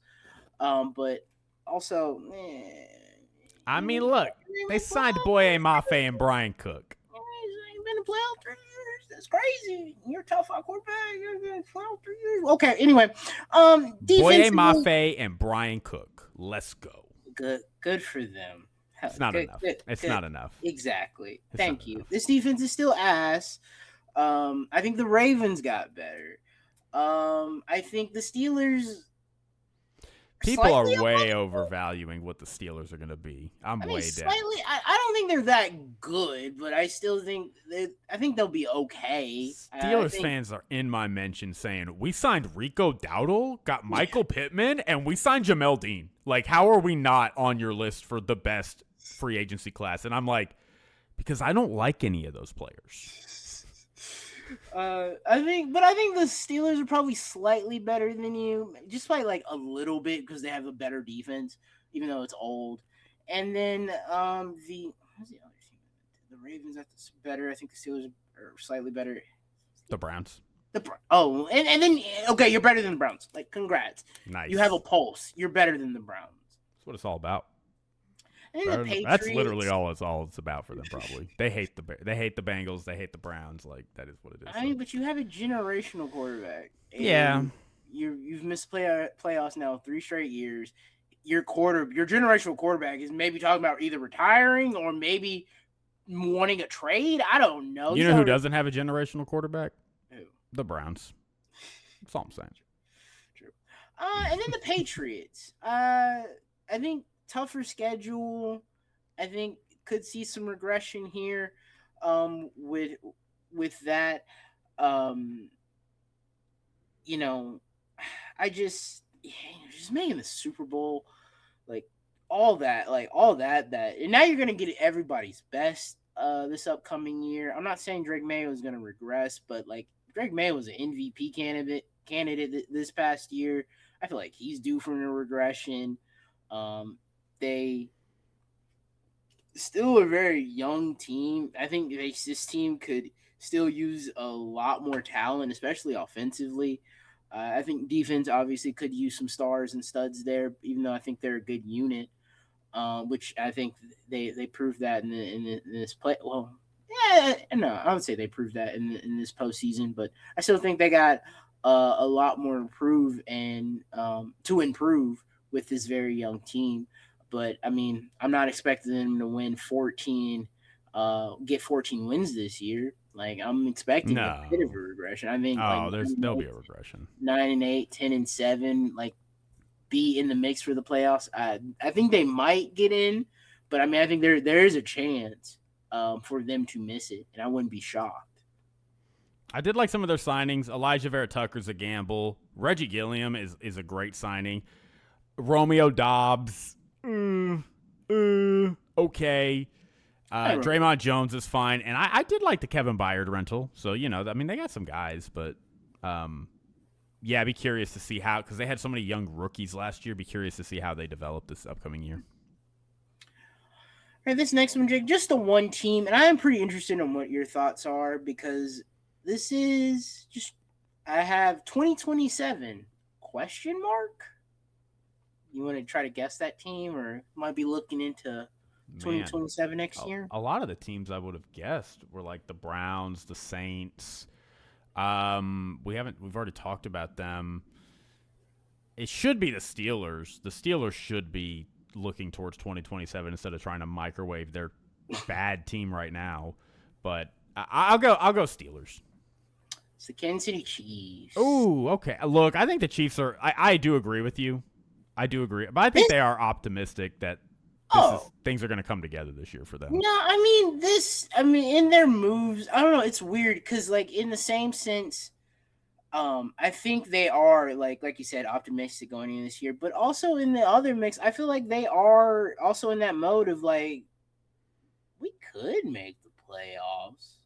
But also, look, they signed Boye Mafe and Brian Cook. He's been in the playoffs 3 years. That's crazy. You're a top 5 quarterback. You've been in the playoffs 3 years. Okay, anyway. Boye Mafe and Brian Cook. Let's go. Good for them. It's not enough. It's not enough. Exactly. It's Thank not you. enough. This defense is still ass. I think the Ravens got better. I think the Steelers. People are slightly way above- overvaluing what the Steelers are going to be. I'm I mean, way down. slightly. I don't think they're that good, but I still think I think they'll be okay. Steelers fans are in my mention saying, we signed Rico Dowdle, got Michael Pittman, and we signed Jamel Dean. Like, how are we not on your list for the best free agency class? And I'm like, because I don't like any of those players. I think the Steelers are probably slightly better than you, just by like a little bit because they have a better defense, even though it's old. And then what's the other team? The Ravens are better. I think the Steelers are slightly better. The Browns. And then okay, you're better than the Browns. Like, congrats. Nice. You have a pulse. You're better than the Browns. That's what it's all about. And then the Patriots. That's literally all it's about for them. Probably they hate the Bengals. They hate the Browns. Like, that is what it is. I mean, but you have a generational quarterback. Yeah. You've missed playoffs now 3 straight years. Your generational quarterback is maybe talking about either retiring or maybe wanting a trade. I don't know. You know who doesn't have a generational quarterback? Who? The Browns. That's all I'm saying. True. And then the Patriots. I think tougher schedule. I think could see some regression here. With that, I just making the Super Bowl, like all that, and now you're gonna get everybody's best this upcoming year. I'm not saying Drake May was gonna regress, but like Drake May was an MVP candidate this past year. I feel like he's due for a regression. They still a very young team. I think this team could still use a lot more talent, especially offensively. I think defense obviously could use some stars and studs there, even though I think they're a good unit, which I think they proved that in this play. Well, yeah, no, I would say they proved that in this postseason, but I still think they got a lot more to improve with this very young team. But I mean, I'm not expecting them to win 14 wins this year. Like, I'm expecting a bit of a regression. I think there'll be a regression. 9-8, 10-7, like be in the mix for the playoffs. I think they might get in, but I mean, I think there is a chance for them to miss it, and I wouldn't be shocked. I did like some of their signings. Elijah Vera Tucker's a gamble. Reggie Gilliam is a great signing. Romeo Dobbs, okay. Draymond Jones is fine, and I did like the Kevin Byard rental. So, I mean, they got some guys, but yeah, I'd be curious to see how, because they had so many young rookies last year. Be curious to see how they develop this upcoming year. All right, this next one, Jake, just the one team, and I am pretty interested in what your thoughts are, because this is just, I have 2027 ? You want to try to guess that team, or might be looking into 2027 next year? A lot of the teams I would have guessed were like the Browns, the Saints. We've already talked about them. It should be the Steelers. The Steelers should be looking towards 2027 instead of trying to microwave their bad team right now. But I'll go Steelers. It's the Kansas City Chiefs. Oh, okay. Look, I think the Chiefs are. I do agree with you. I do agree, but I think they are optimistic that things are going to come together this year for them. No, I mean, in their moves, I don't know. It's weird because, like, in the same sense, I think they are like you said, optimistic going into this year. But also in the other mix, I feel like they are also in that mode of like, we could make the playoffs.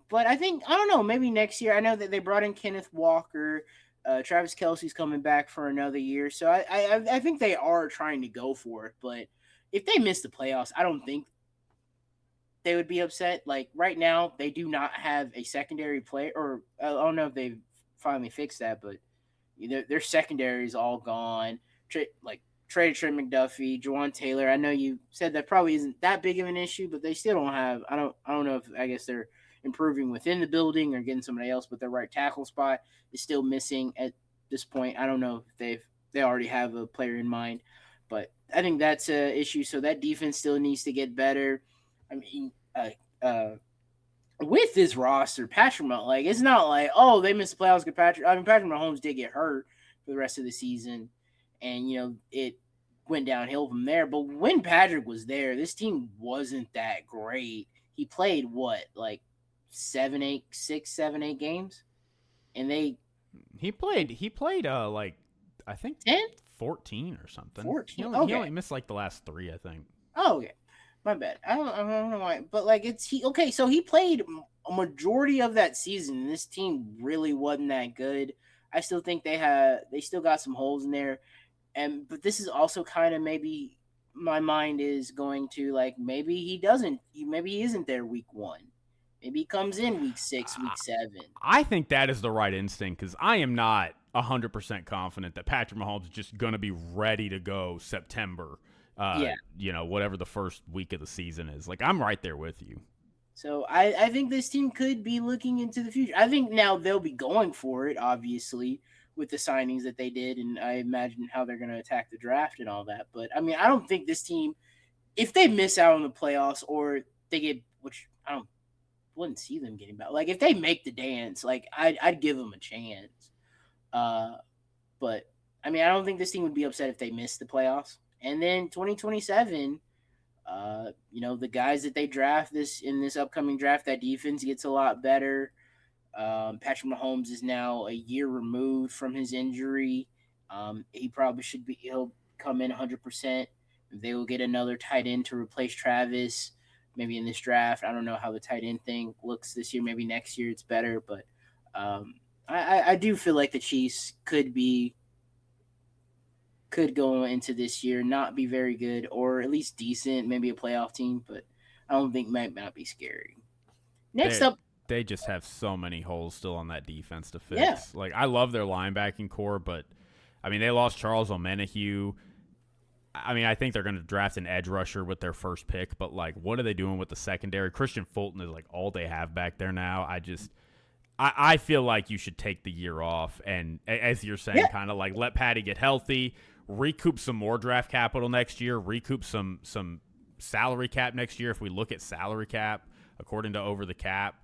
But I think, I don't know, maybe next year. I know that they brought in Kenneth Walker. Travis Kelce's coming back for another year. So I think they are trying to go for it. But if they miss the playoffs, I don't think they would be upset. Like, right now, they do not have a secondary player, or I don't know if they've finally fixed that, but their secondary is all gone. Traded Trey McDuffie, Juwan Taylor. I know you said that probably isn't that big of an issue, but they still don't have. I don't know if, I guess they're improving within the building or getting somebody else, but their right tackle spot is still missing at this point. I don't know if they already have a player in mind, But I think that's a issue. So that defense still needs to get better. I mean, with this roster, Patrick Mahomes, like it's not like they missed the playoffs. Patrick Mahomes did get hurt for the rest of the season, and it went downhill from there. But when Patrick was there, this team wasn't that great. He played like 6, 7, 8 games, and he played like I think 10, 14 or something. 14. He only missed like the last 3, I think. Oh, okay. My bad. I don't know why, but like okay. So he played a majority of that season. And this team really wasn't that good. I still think they still got some holes in there, but this is also kind of maybe my mind is going to like maybe he isn't there week 1. Maybe he comes in week 6, week 7. I think that is the right instinct because I am not 100% confident that Patrick Mahomes is just going to be ready to go September. Whatever the first week of the season is. Like, I'm right there with you. So I think this team could be looking into the future. I think now they'll be going for it, obviously, with the signings that they did, and I imagine how they're going to attack the draft and all that. But, I mean, I don't think this team, if they miss out on the playoffs or they get, which I wouldn't see them getting back. Like, if they make the dance, like, I'd give them a chance. But, I mean, I don't think this team would be upset if they miss the playoffs. And then 2027, the guys that they draft in this upcoming draft, that defense gets a lot better. Patrick Mahomes is now a year removed from his injury. He'll come in 100%. They will get another tight end to replace Travis, maybe in this draft. I don't know how the tight end thing looks this year. Maybe next year it's better. But I do feel like the Chiefs could go into this year not be very good or at least decent, maybe a playoff team, but I don't think might not be scary. Next up, they just have so many holes still on that defense to fix. Yeah. Like, I love their linebacking core, but I mean, they lost Charles Omenihu. I mean, I think they're going to draft an edge rusher with their first pick, but like, what are they doing with the secondary? Christian Fulton is like all they have back there now. I feel like you should take the year off and, as you're saying, kind of like let Patty get healthy, recoup some more draft capital next year, recoup some salary cap next year. If we look at salary cap, according to Over the Cap,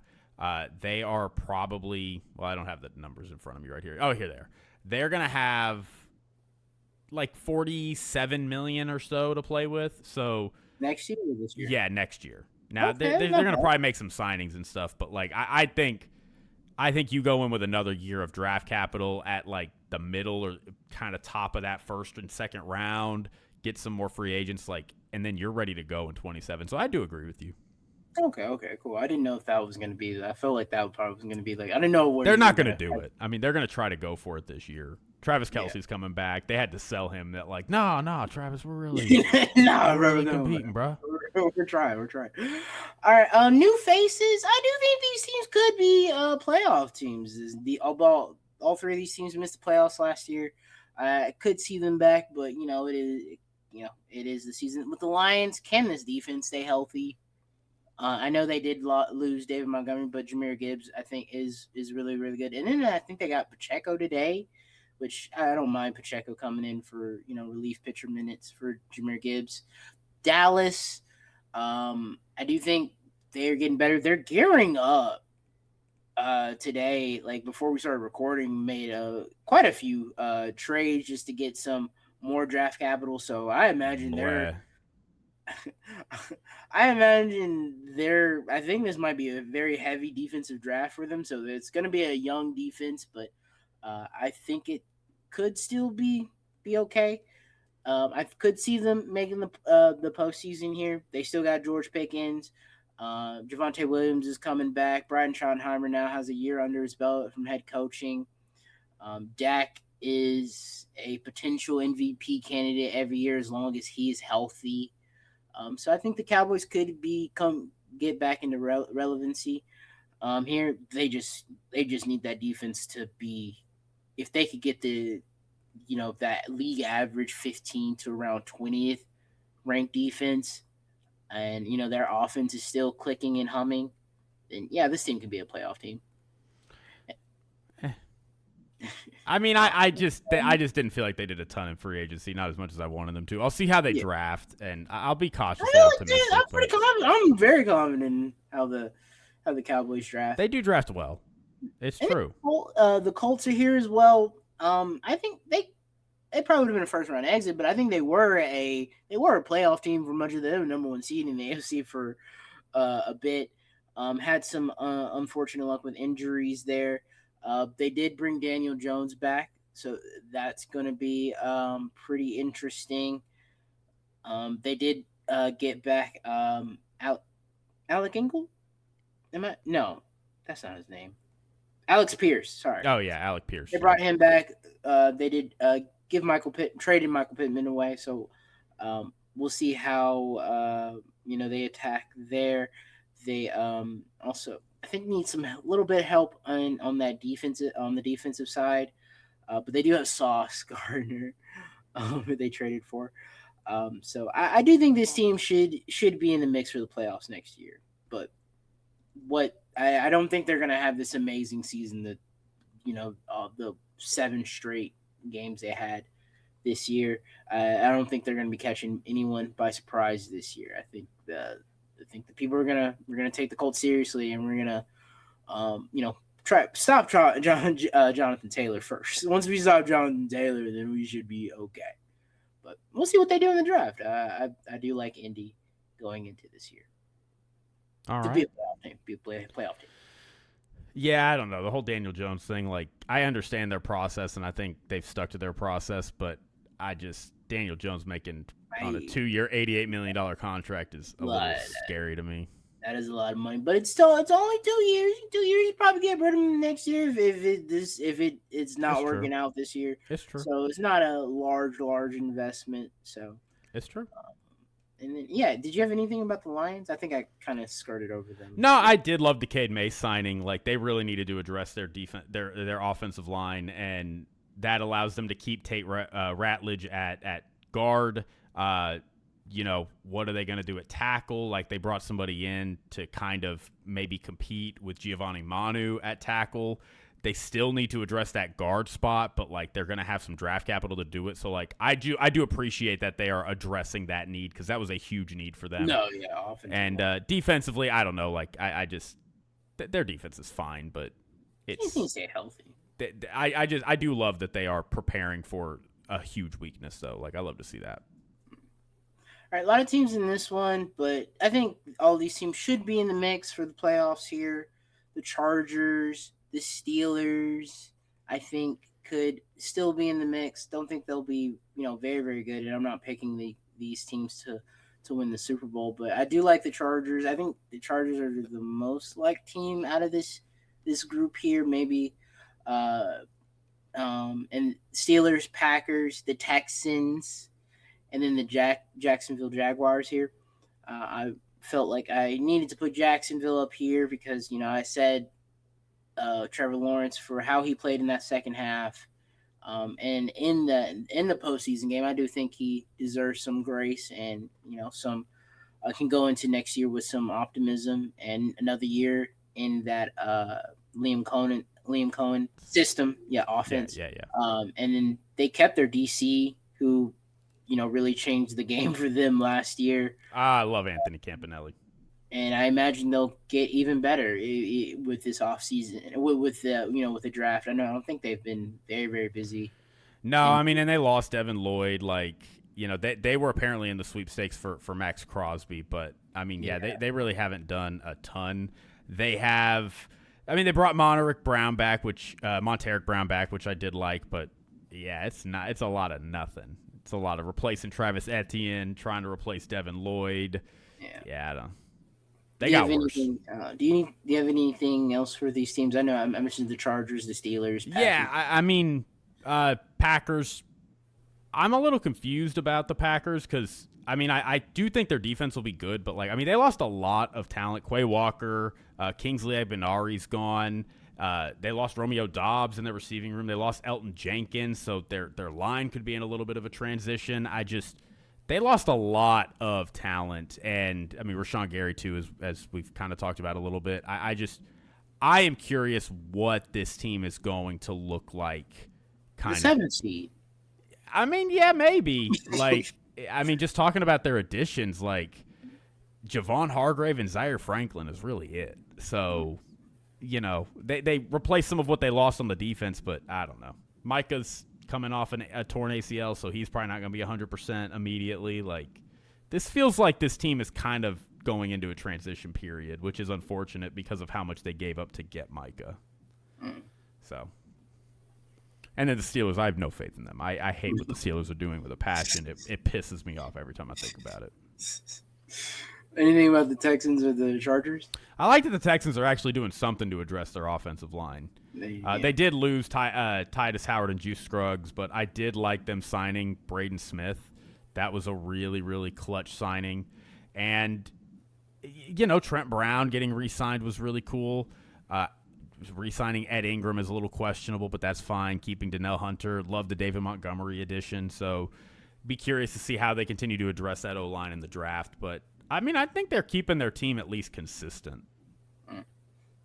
they are probably, well, I don't have the numbers in front of me right here. Oh, here they are. They're going to have like $47 million or so to play with. So next year or this year? Yeah, next year. Now, they're going to probably make some signings and stuff, but like I think you go in with another year of draft capital at like the middle or kind of top of that first and second round, get some more free agents, and then you're ready to go in 27. So I do agree with you. Okay, cool. I didn't know if that was going to be. I felt like that probably was going to be like. I didn't know what they're not going to do it. I mean, they're going to try to go for it this year. Travis Kelce's coming back. They had to sell him that like, no, Travis, we're really competing, bro. We're trying. All right, new faces. I do think these teams could be playoff teams. All 3 of these teams missed the playoffs last year. I could see them back, but it is the season with the Lions. Can this defense stay healthy? I know they did lose David Montgomery, but Jahmyr Gibbs, I think, is really, really good. And then I think they got Pacheco today, which I don't mind Pacheco coming in for, relief pitcher minutes for Jahmyr Gibbs. Dallas, I do think they're getting better. They're gearing up today. Like, before we started recording, made quite a few trades just to get some more draft capital. So I imagine I think this might be a very heavy defensive draft for them. So it's going to be a young defense, but I think it could still be okay. I could see them making the postseason here. They still got George Pickens. Javonte Williams is coming back. Brian Schottenheimer now has a year under his belt from head coaching. Dak is a potential MVP candidate every year as long as he is healthy. So I think the Cowboys could get back into relevancy. Here they just need that defense to be, if they could get that league average 15 to around 20th ranked defense, and their offense is still clicking and humming, then this team could be a playoff team. I mean, I just didn't feel like they did a ton in free agency, not as much as I wanted them to. I'll see how they draft, and I'll be cautiously optimistic. I'm pretty confident. I'm very confident in how the Cowboys draft. They do draft well. It's true. The Colts are here as well. I think they probably would have been a first round exit, but I think they were a playoff team for much of the number one seed in the AFC for a bit. Had some unfortunate luck with injuries there. They did bring Daniel Jones back, so that's going to be pretty interesting. They did get back Alec Ingle. No, that's not his name. Alex Pierce. Sorry. Oh yeah, Alec Pierce. They brought him back. They did traded Michael Pittman away. So we'll see how they attack there. They also I think need some little bit of help on the defensive side, but they do have Sauce Gardner, who they traded for. So I do think this team should be in the mix for the playoffs next year. But I don't think they're going to have this amazing season that the 7 straight games they had this year. I don't think they're going to be catching anyone by surprise this year. I think the people are gonna take the Colts seriously, and we're gonna try stop Jonathan Taylor first. Once we stop Jonathan Taylor, then we should be okay. But we'll see what they do in the draft. I do like Indy going into this year. All right. Be a playoff team. Yeah, I don't know. The whole Daniel Jones thing, like, I understand their process, and I think they've stuck to their process, but Daniel Jones making on a 2-year, $88 million contract is a little scary to me. That is a lot of money, but it's only 2 years. 2 years, you probably get rid of him next year if it's not working out this year. It's true. So it's not a large investment. So it's true. And then, did you have anything about the Lions? I think I kind of skirted over them. No, I did love Decade May signing. Like, they really needed to address their defense, their offensive line, and that allows them to keep Tate Ratledge at guard. What are they going to do at tackle? Like, they brought somebody in to kind of maybe compete with Giovanni Manu at tackle. They still need to address that guard spot, but like, they're going to have some draft capital to do it. So like, I do appreciate that they are addressing that need, because that was a huge need for them. No, yeah, offensively. And defensively, I don't know. Like, I just their defense is fine, but it needs to stay healthy. I do love that they are preparing for a huge weakness, though. Like, I love to see that. All right, a lot of teams in this one, but I think all these teams should be in the mix for the playoffs here. The Chargers, the Steelers, I think, could still be in the mix. Don't think they'll be, very, very good. And I'm not picking these teams to win the Super Bowl, but I do like the Chargers. I think the Chargers are the most liked team out of this group here. Maybe, and Steelers, Packers, the Texans, and then the Jacksonville Jaguars here. I felt like I needed to put Jacksonville up here because, I said Trevor Lawrence for how he played in that second half. And in the postseason game, I do think he deserves some grace and, some can go into next year with some optimism and another year in that Liam Cohen system. Yeah. Offense. Yeah. And then they kept their DC, who, really changed the game for them last year. I love Anthony Campanelli. And I imagine they'll get even better with this offseason, with the draft. I don't think they've been very, very busy. No, I mean, and they lost Devin Lloyd. Like, they were apparently in the sweepstakes for Max Crosby. But, I mean, they really haven't done a ton. They brought Monteric Brown back, which I did like. But, yeah, it's a lot of nothing. It's a lot of replacing Travis Etienne, trying to replace Devin Lloyd. Yeah, I don't. They got worse. Do you have anything else for these teams? I know I mentioned the Chargers, the Steelers. Packers. Yeah, Packers. I'm a little confused about the Packers because, I do think their defense will be good, but, they lost a lot of talent. Quay Walker, Kingsley Ebenari's gone. They lost Romeo Doubs in their receiving room. They lost Elton Jenkins, so their line could be in a little bit of a transition. They lost a lot of talent, and Rashawn Gary too, as we've kind of talked about a little bit. I am curious what this team is going to look like. The 7th seed. I mean, yeah, maybe. Like, I mean, just talking about their additions, like Javon Hargrave and Zaire Franklin is really it. So, you know, they replaced some of what they lost on the defense, but I don't know. Micah's coming off a torn ACL, so he's probably not going to be 100% immediately. Like, this feels like this team is kind of going into a transition period, which is unfortunate because of how much they gave up to get Micah. So, and then the Steelers, I have no faith in them. I hate what the Steelers are doing with a passion. It pisses me off every time I think about it. Anything about the Texans or the Chargers? I like that the Texans are actually doing something to address their offensive line. They did lose Titus Howard and Juice Scruggs, but I did like them signing Braden Smith. That was a really, really clutch signing. And, you know, Trent Brown getting re-signed was really cool. Re-signing Ed Ingram is a little questionable, but that's fine. Keeping Donnell Hunter. Love the David Montgomery addition. So be curious to see how they continue to address that O-line in the draft. But, I mean, I think they're keeping their team at least consistent. And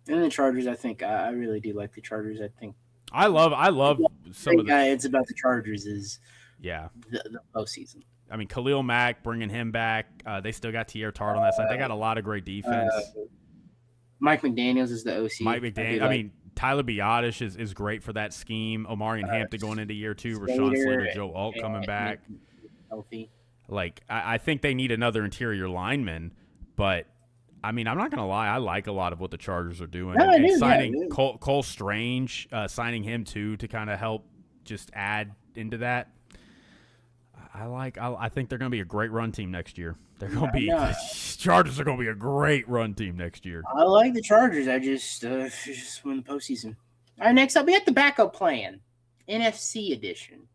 the Chargers, I think I really do like the Chargers. I think I love some of the. It's about the Chargers is the postseason. I mean, Khalil Mack, bringing him back. They still got Tierre Tart on that side. They got a lot of great defense. Mike McDaniels is the OC. Mike McDaniels. I mean, Tyler Biotish is great for that scheme. Omarion Hampton going into year 2. Rashawn Slater, Joe Alt coming back. Healthy. Like, I think they need another interior lineman, but I mean, I'm not going to lie. I like a lot of what the Chargers are doing. And signing Cole Strange, signing him too to kind of help just add into that. I think they're going to be a great run team next year. They're going to be the Chargers are going to be a great run team next year. I like the Chargers. I just win the postseason. All right, next up we have the backup plan, NFC edition.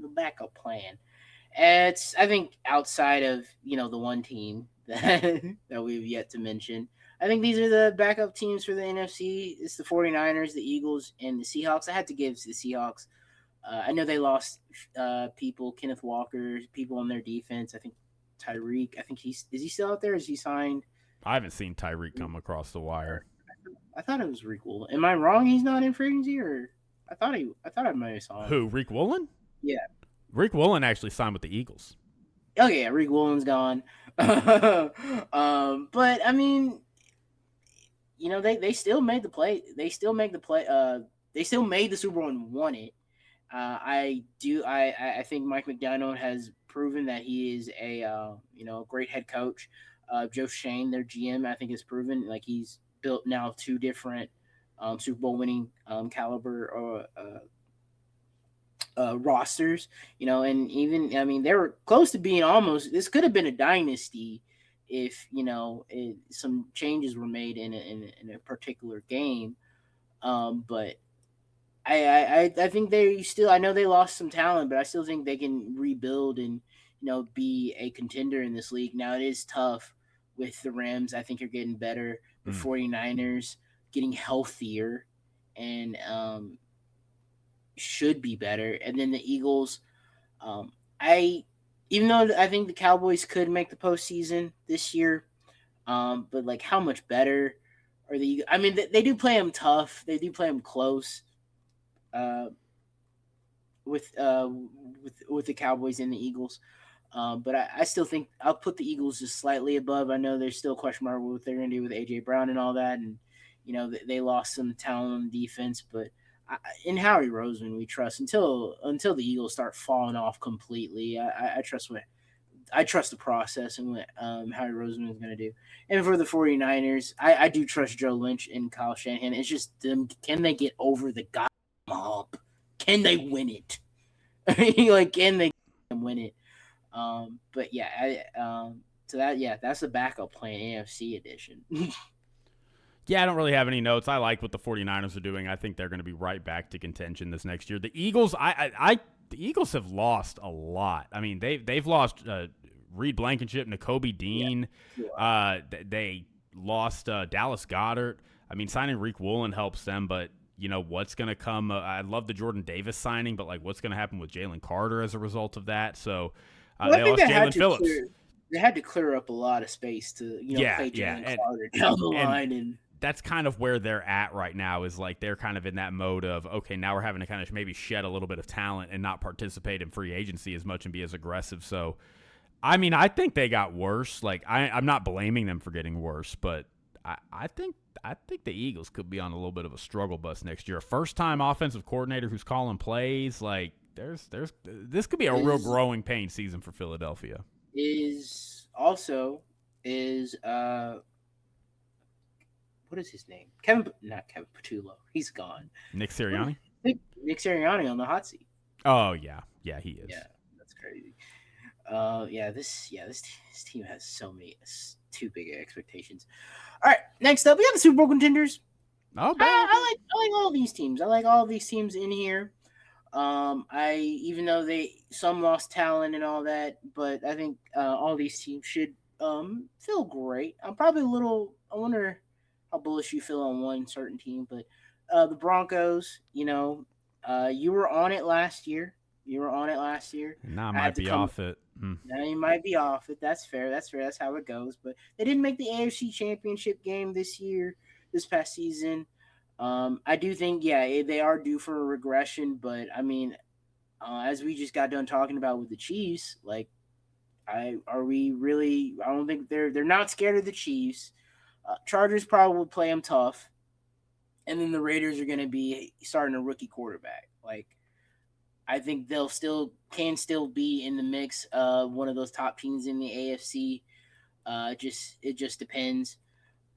The backup plan. It's I think outside of the one team that we've yet to mention. I think these are the backup teams for the NFC. It's the 49ers, the Eagles, and the Seahawks. I had to give the Seahawks. I know they lost people, Kenneth Walker, people on their defense. I think Tyreek. I think is he still out there? Is he signed? I haven't seen Tyreek come across the wire. I thought it was Rick Woolen. Am I wrong? He's not in free agency, or I thought I might have saw him. Who? Rick Woolen? Yeah. Rick Woolen actually signed with the Eagles. Oh yeah, Rick Woolen's gone. But I mean, they still made the play. They still made the play. They still made the Super Bowl and won it. I think Mike McDaniel has proven that he is a great head coach. Joe Shane, their GM, I think has proven like he's built now 2 different Super Bowl winning caliber rosters, and even, I mean, they were close to being this could have been a dynasty if, some changes were made in a particular game. But I think I know they lost some talent, but I still think they can rebuild and, be a contender in this league. Now it is tough with the Rams. I think you're getting better. The 49ers getting healthier and, should be better. And then the Eagles, even though I think the Cowboys could make the postseason this year, but like how much better are the Eagles? I mean, they do play them tough. They do play them close with the Cowboys and the Eagles. But I still think I'll put the Eagles just slightly above. I know there's still a question mark what they're going to do with A.J. Brown and all that. And, they lost some talent on defense, but in Howie Roseman, we trust until the Eagles start falling off completely. I trust the process and what Howie Roseman is going to do. And for the 49ers, I do trust Joe Lynch and Kyle Shanahan. It's just them. Can they get over the goddamn hump? Can they win it? Can they win it? But yeah, that's the backup plan, AFC edition. Yeah, I don't really have any notes. I like what the 49ers are doing. I think they're going to be right back to contention this next year. The Eagles, the Eagles have lost a lot. I mean, they've lost Reed Blankenship, Nakobe Dean. Yeah. They lost Dallas Goedert. I mean, signing Rick Woolen helps them, but what's going to come? I love the Jordan Davis signing, but like, what's going to happen with Jalen Carter as a result of that? So they lost Jalen Phillips. They had to clear up a lot of space to play Jalen Carter down the line and. that's kind of where they're at right now, is like they're kind of in that mode of, okay, now we're having to kind of maybe shed a little bit of talent and not participate in free agency as much and be as aggressive. So, I mean, I think they got worse. Like, I'm not blaming them for getting worse, but I think the Eagles could be on a little bit of a struggle bus next year. A first-time offensive coordinator who's calling plays, like this could be a real growing pain season for Philadelphia. What is his name? Not Kevin Patullo. He's gone. Nick Sirianni? Nick Sirianni on the hot seat. Oh, yeah. Yeah, he is. Yeah, that's crazy. This team has too big of expectations. All right, next up, we got the Super Bowl contenders. Oh, I like all these teams. I like all these teams in here. Even though some lost talent and all that, but I think all these teams should feel great. I wonder how bullish you feel on one certain team, but the Broncos, you were on it last year. Now I might be off it. Now you might be off it. That's fair. That's how it goes. But they didn't make the AFC Championship game this past season. I do think, they are due for a regression, but I mean, as we just got done talking about with the Chiefs, like, I don't think they're not scared of the Chiefs. Chargers probably will play them tough, and then the Raiders are going to be starting a rookie quarterback. Like, I think they'll can still be in the mix of one of those top teams in the AFC. It just depends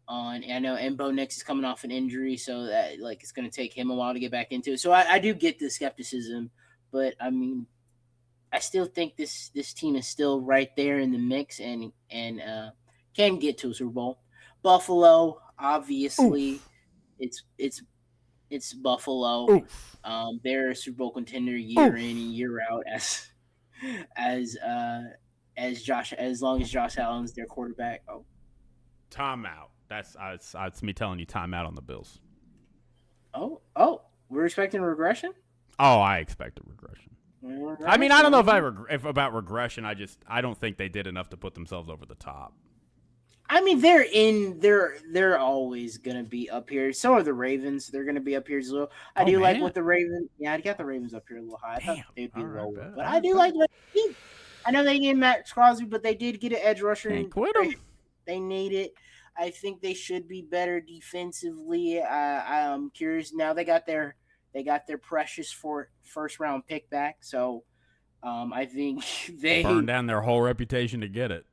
on. I know Bo Nix is coming off an injury, so that it's going to take him a while to get back into it. So I do get the skepticism, but I mean, I still think this team is still right there in the mix and can get to a Super Bowl. Buffalo, obviously, it's Buffalo. They're a Super Bowl contender year in and year out as long as Josh Allen's their quarterback. Timeout. That's me telling you timeout on the Bills. We're expecting a regression? Oh, I expect a regression. I mean, I don't know if about regression. I don't think they did enough to put themselves over the top. I mean, they're always gonna be up here. So are the Ravens. They're gonna be up here as well. I like what the Ravens. Yeah, I got the Ravens up here a little high. I thought they'd be lower, but I do like. I know they didn't Max Crosby, but they did get an edge rusher. Can't quit them. They need it. I think they should be better defensively. I'm curious. Now they got their precious first round pick back. So, I think they burned down their whole reputation to get it.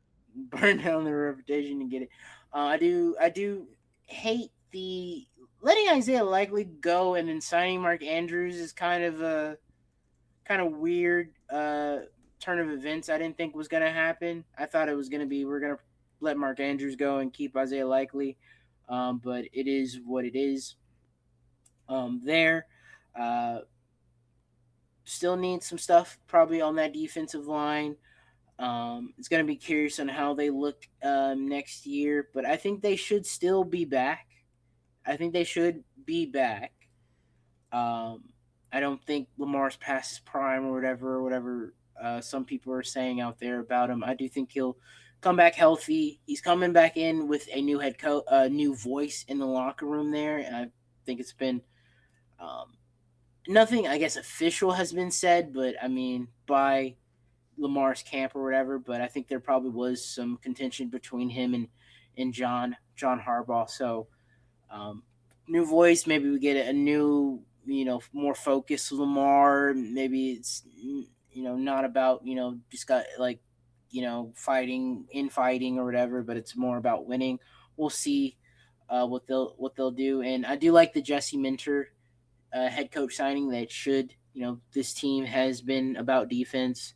I do hate the letting Isaiah Likely go and then signing Mark Andrews is kind of weird turn of events. I didn't think was going to happen. I thought it was going to be we're going to let Mark Andrews go and keep Isaiah Likely, but it is what it is. Still need some stuff probably on that defensive line. It's going to be curious on how they look next year, but I think they should still be back. I don't think Lamar's past his prime or whatever some people are saying out there about him. I do think he'll come back healthy. He's coming back in with a new head coach, a new voice in the locker room there, and I think it's been nothing, I guess, official has been said, but I mean, by Lamar's camp or whatever, but I think there probably was some contention between him and John Harbaugh. So new voice, maybe we get a new, more focused Lamar. Maybe it's, not about, just got fighting or whatever, but it's more about winning. We'll see what they'll do. And I do like the Jesse Minter head coach signing. That should, this team has been about defense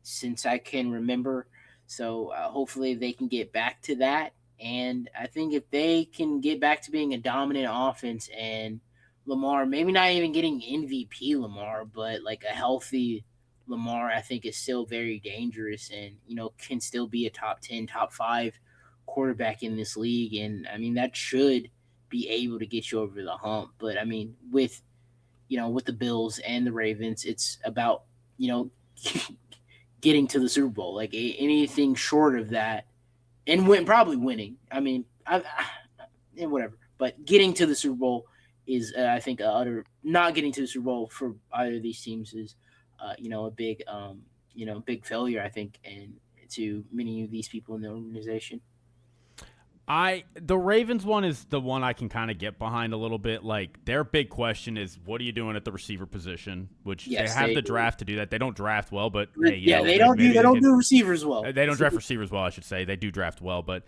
since I can remember. So hopefully they can get back to that. And I think if they can get back to being a dominant offense and Lamar, maybe not even getting MVP Lamar, but like a healthy Lamar, I think is still very dangerous and, can still be a top 10, top 5 quarterback in this league. And I mean, that should be able to get you over the hump. But I mean, with the Bills and the Ravens, it's about, getting to the Super Bowl. Like anything short of that, and probably winning. I mean, whatever. But getting to the Super Bowl is, I think, not getting to the Super Bowl for either of these teams is, a big, big failure, I think, and to many of these people in the organization. The Ravens one is the one I can kind of get behind a little bit. Like, their big question is, what are you doing at the receiver position? Which they have the draft to do that. They don't draft well, but hey, they don't do receivers well. They don't draft receivers well, I should say. They do draft well, but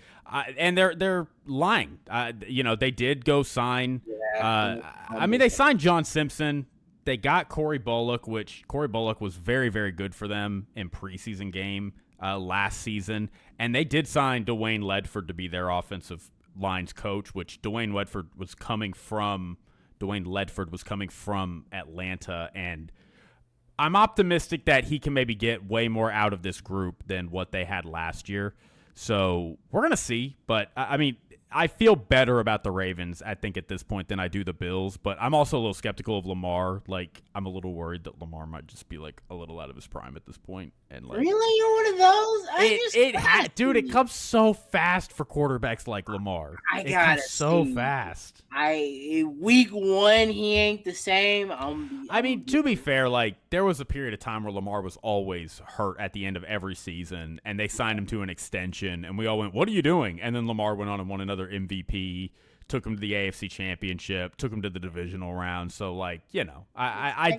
and they're lying. They did go sign. They signed John Simpson. They got Corey Bullock, which Corey Bullock was very, very good for them in preseason game last season. And they did sign Dwayne Ledford to be their offensive lines coach, which Dwayne Ledford was coming from Atlanta. And I'm optimistic that he can maybe get way more out of this group than what they had last year. So we're going to see. But, I feel better about the Ravens, I think, at this point than I do the Bills. But I'm also a little skeptical of Lamar. Like, I'm a little worried that Lamar might just be, like, a little out of his prime at this point. And like, really? You're one of those? Dude, it comes so fast for quarterbacks like Lamar. It comes so fast. Week one, he ain't the same. To be fair, like, there was a period of time where Lamar was always hurt at the end of every season, and they signed him to an extension, and we all went, what are you doing? And then Lamar went on and won another MVP, took him to the AFC Championship, took him to the divisional round. So, like, I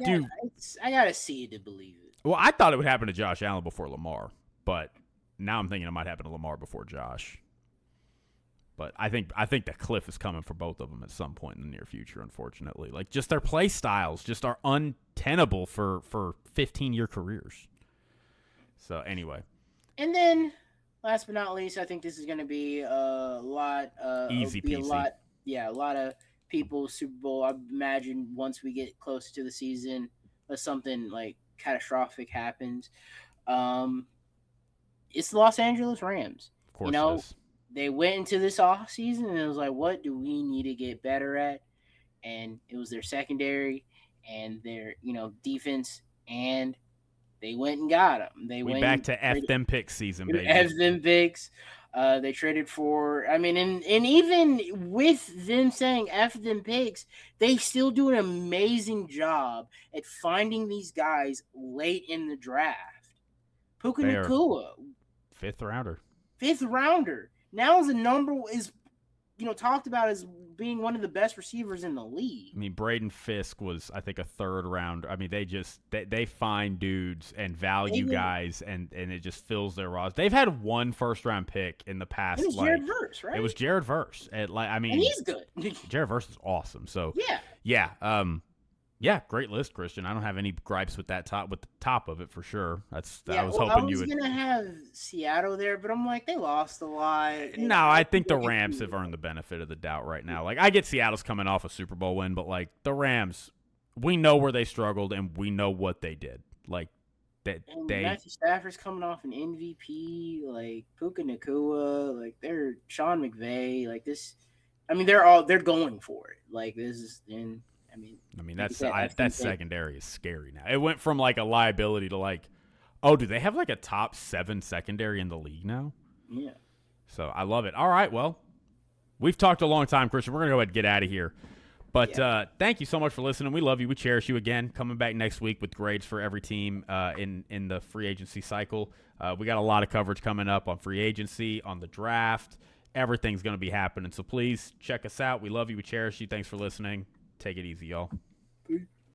gotta see it to believe it. Well, I thought it would happen to Josh Allen before Lamar, but now I'm thinking it might happen to Lamar before Josh. But I think the cliff is coming for both of them at some point in the near future, unfortunately. Like, just their play styles just are untenable for 15-year careers. So, anyway. And then, last but not least, I think this is going to be a lot. Easy peasy. A lot of people Super Bowl. I imagine once we get closer to the season, unless something like catastrophic happens, it's the Los Angeles Rams. Of course, it is. They went into this off season and it was like, what do we need to get better at? And it was their secondary and their defense, and they went and got them. We back to F them picks season, baby. F them picks. They traded for, and even with them saying F them picks, they still do an amazing job at finding these guys late in the draft. Puka Nacua. Fifth rounder. Now is talked about as being one of the best receivers in the league. Braden Fisk was, I think, a third rounder. They find dudes and value guys, and it just fills their roster. They've had one first-round pick in the past. It was Jared Verse, right? It was Jared Verse. And he's good. Jared Verse is awesome. So yeah. Great list, Christian. I don't have any gripes with the top of it for sure. I was gonna have Seattle there, but I'm like, they lost a lot. No, I think the Rams have earned the benefit of the doubt right now. Like, I get Seattle's coming off a Super Bowl win, but like the Rams, we know where they struggled and we know what they did. Like Matthew Stafford's coming off an MVP, like Puka Nacua, like they're Sean McVay, like this. They're going for it. Like this is in. That secondary is scary now. It went from like a liability to like, oh, do they have like a top 7 secondary in the league now? Yeah. So I love it. All right, well, we've talked a long time, Christian. We're going to go ahead and get out of here. But thank you so much for listening. We love you. We cherish you again. Coming back next week with grades for every team in the free agency cycle. We got a lot of coverage coming up on free agency, on the draft. Everything's going to be happening. So please check us out. We love you. We cherish you. Thanks for listening. Take it easy, y'all.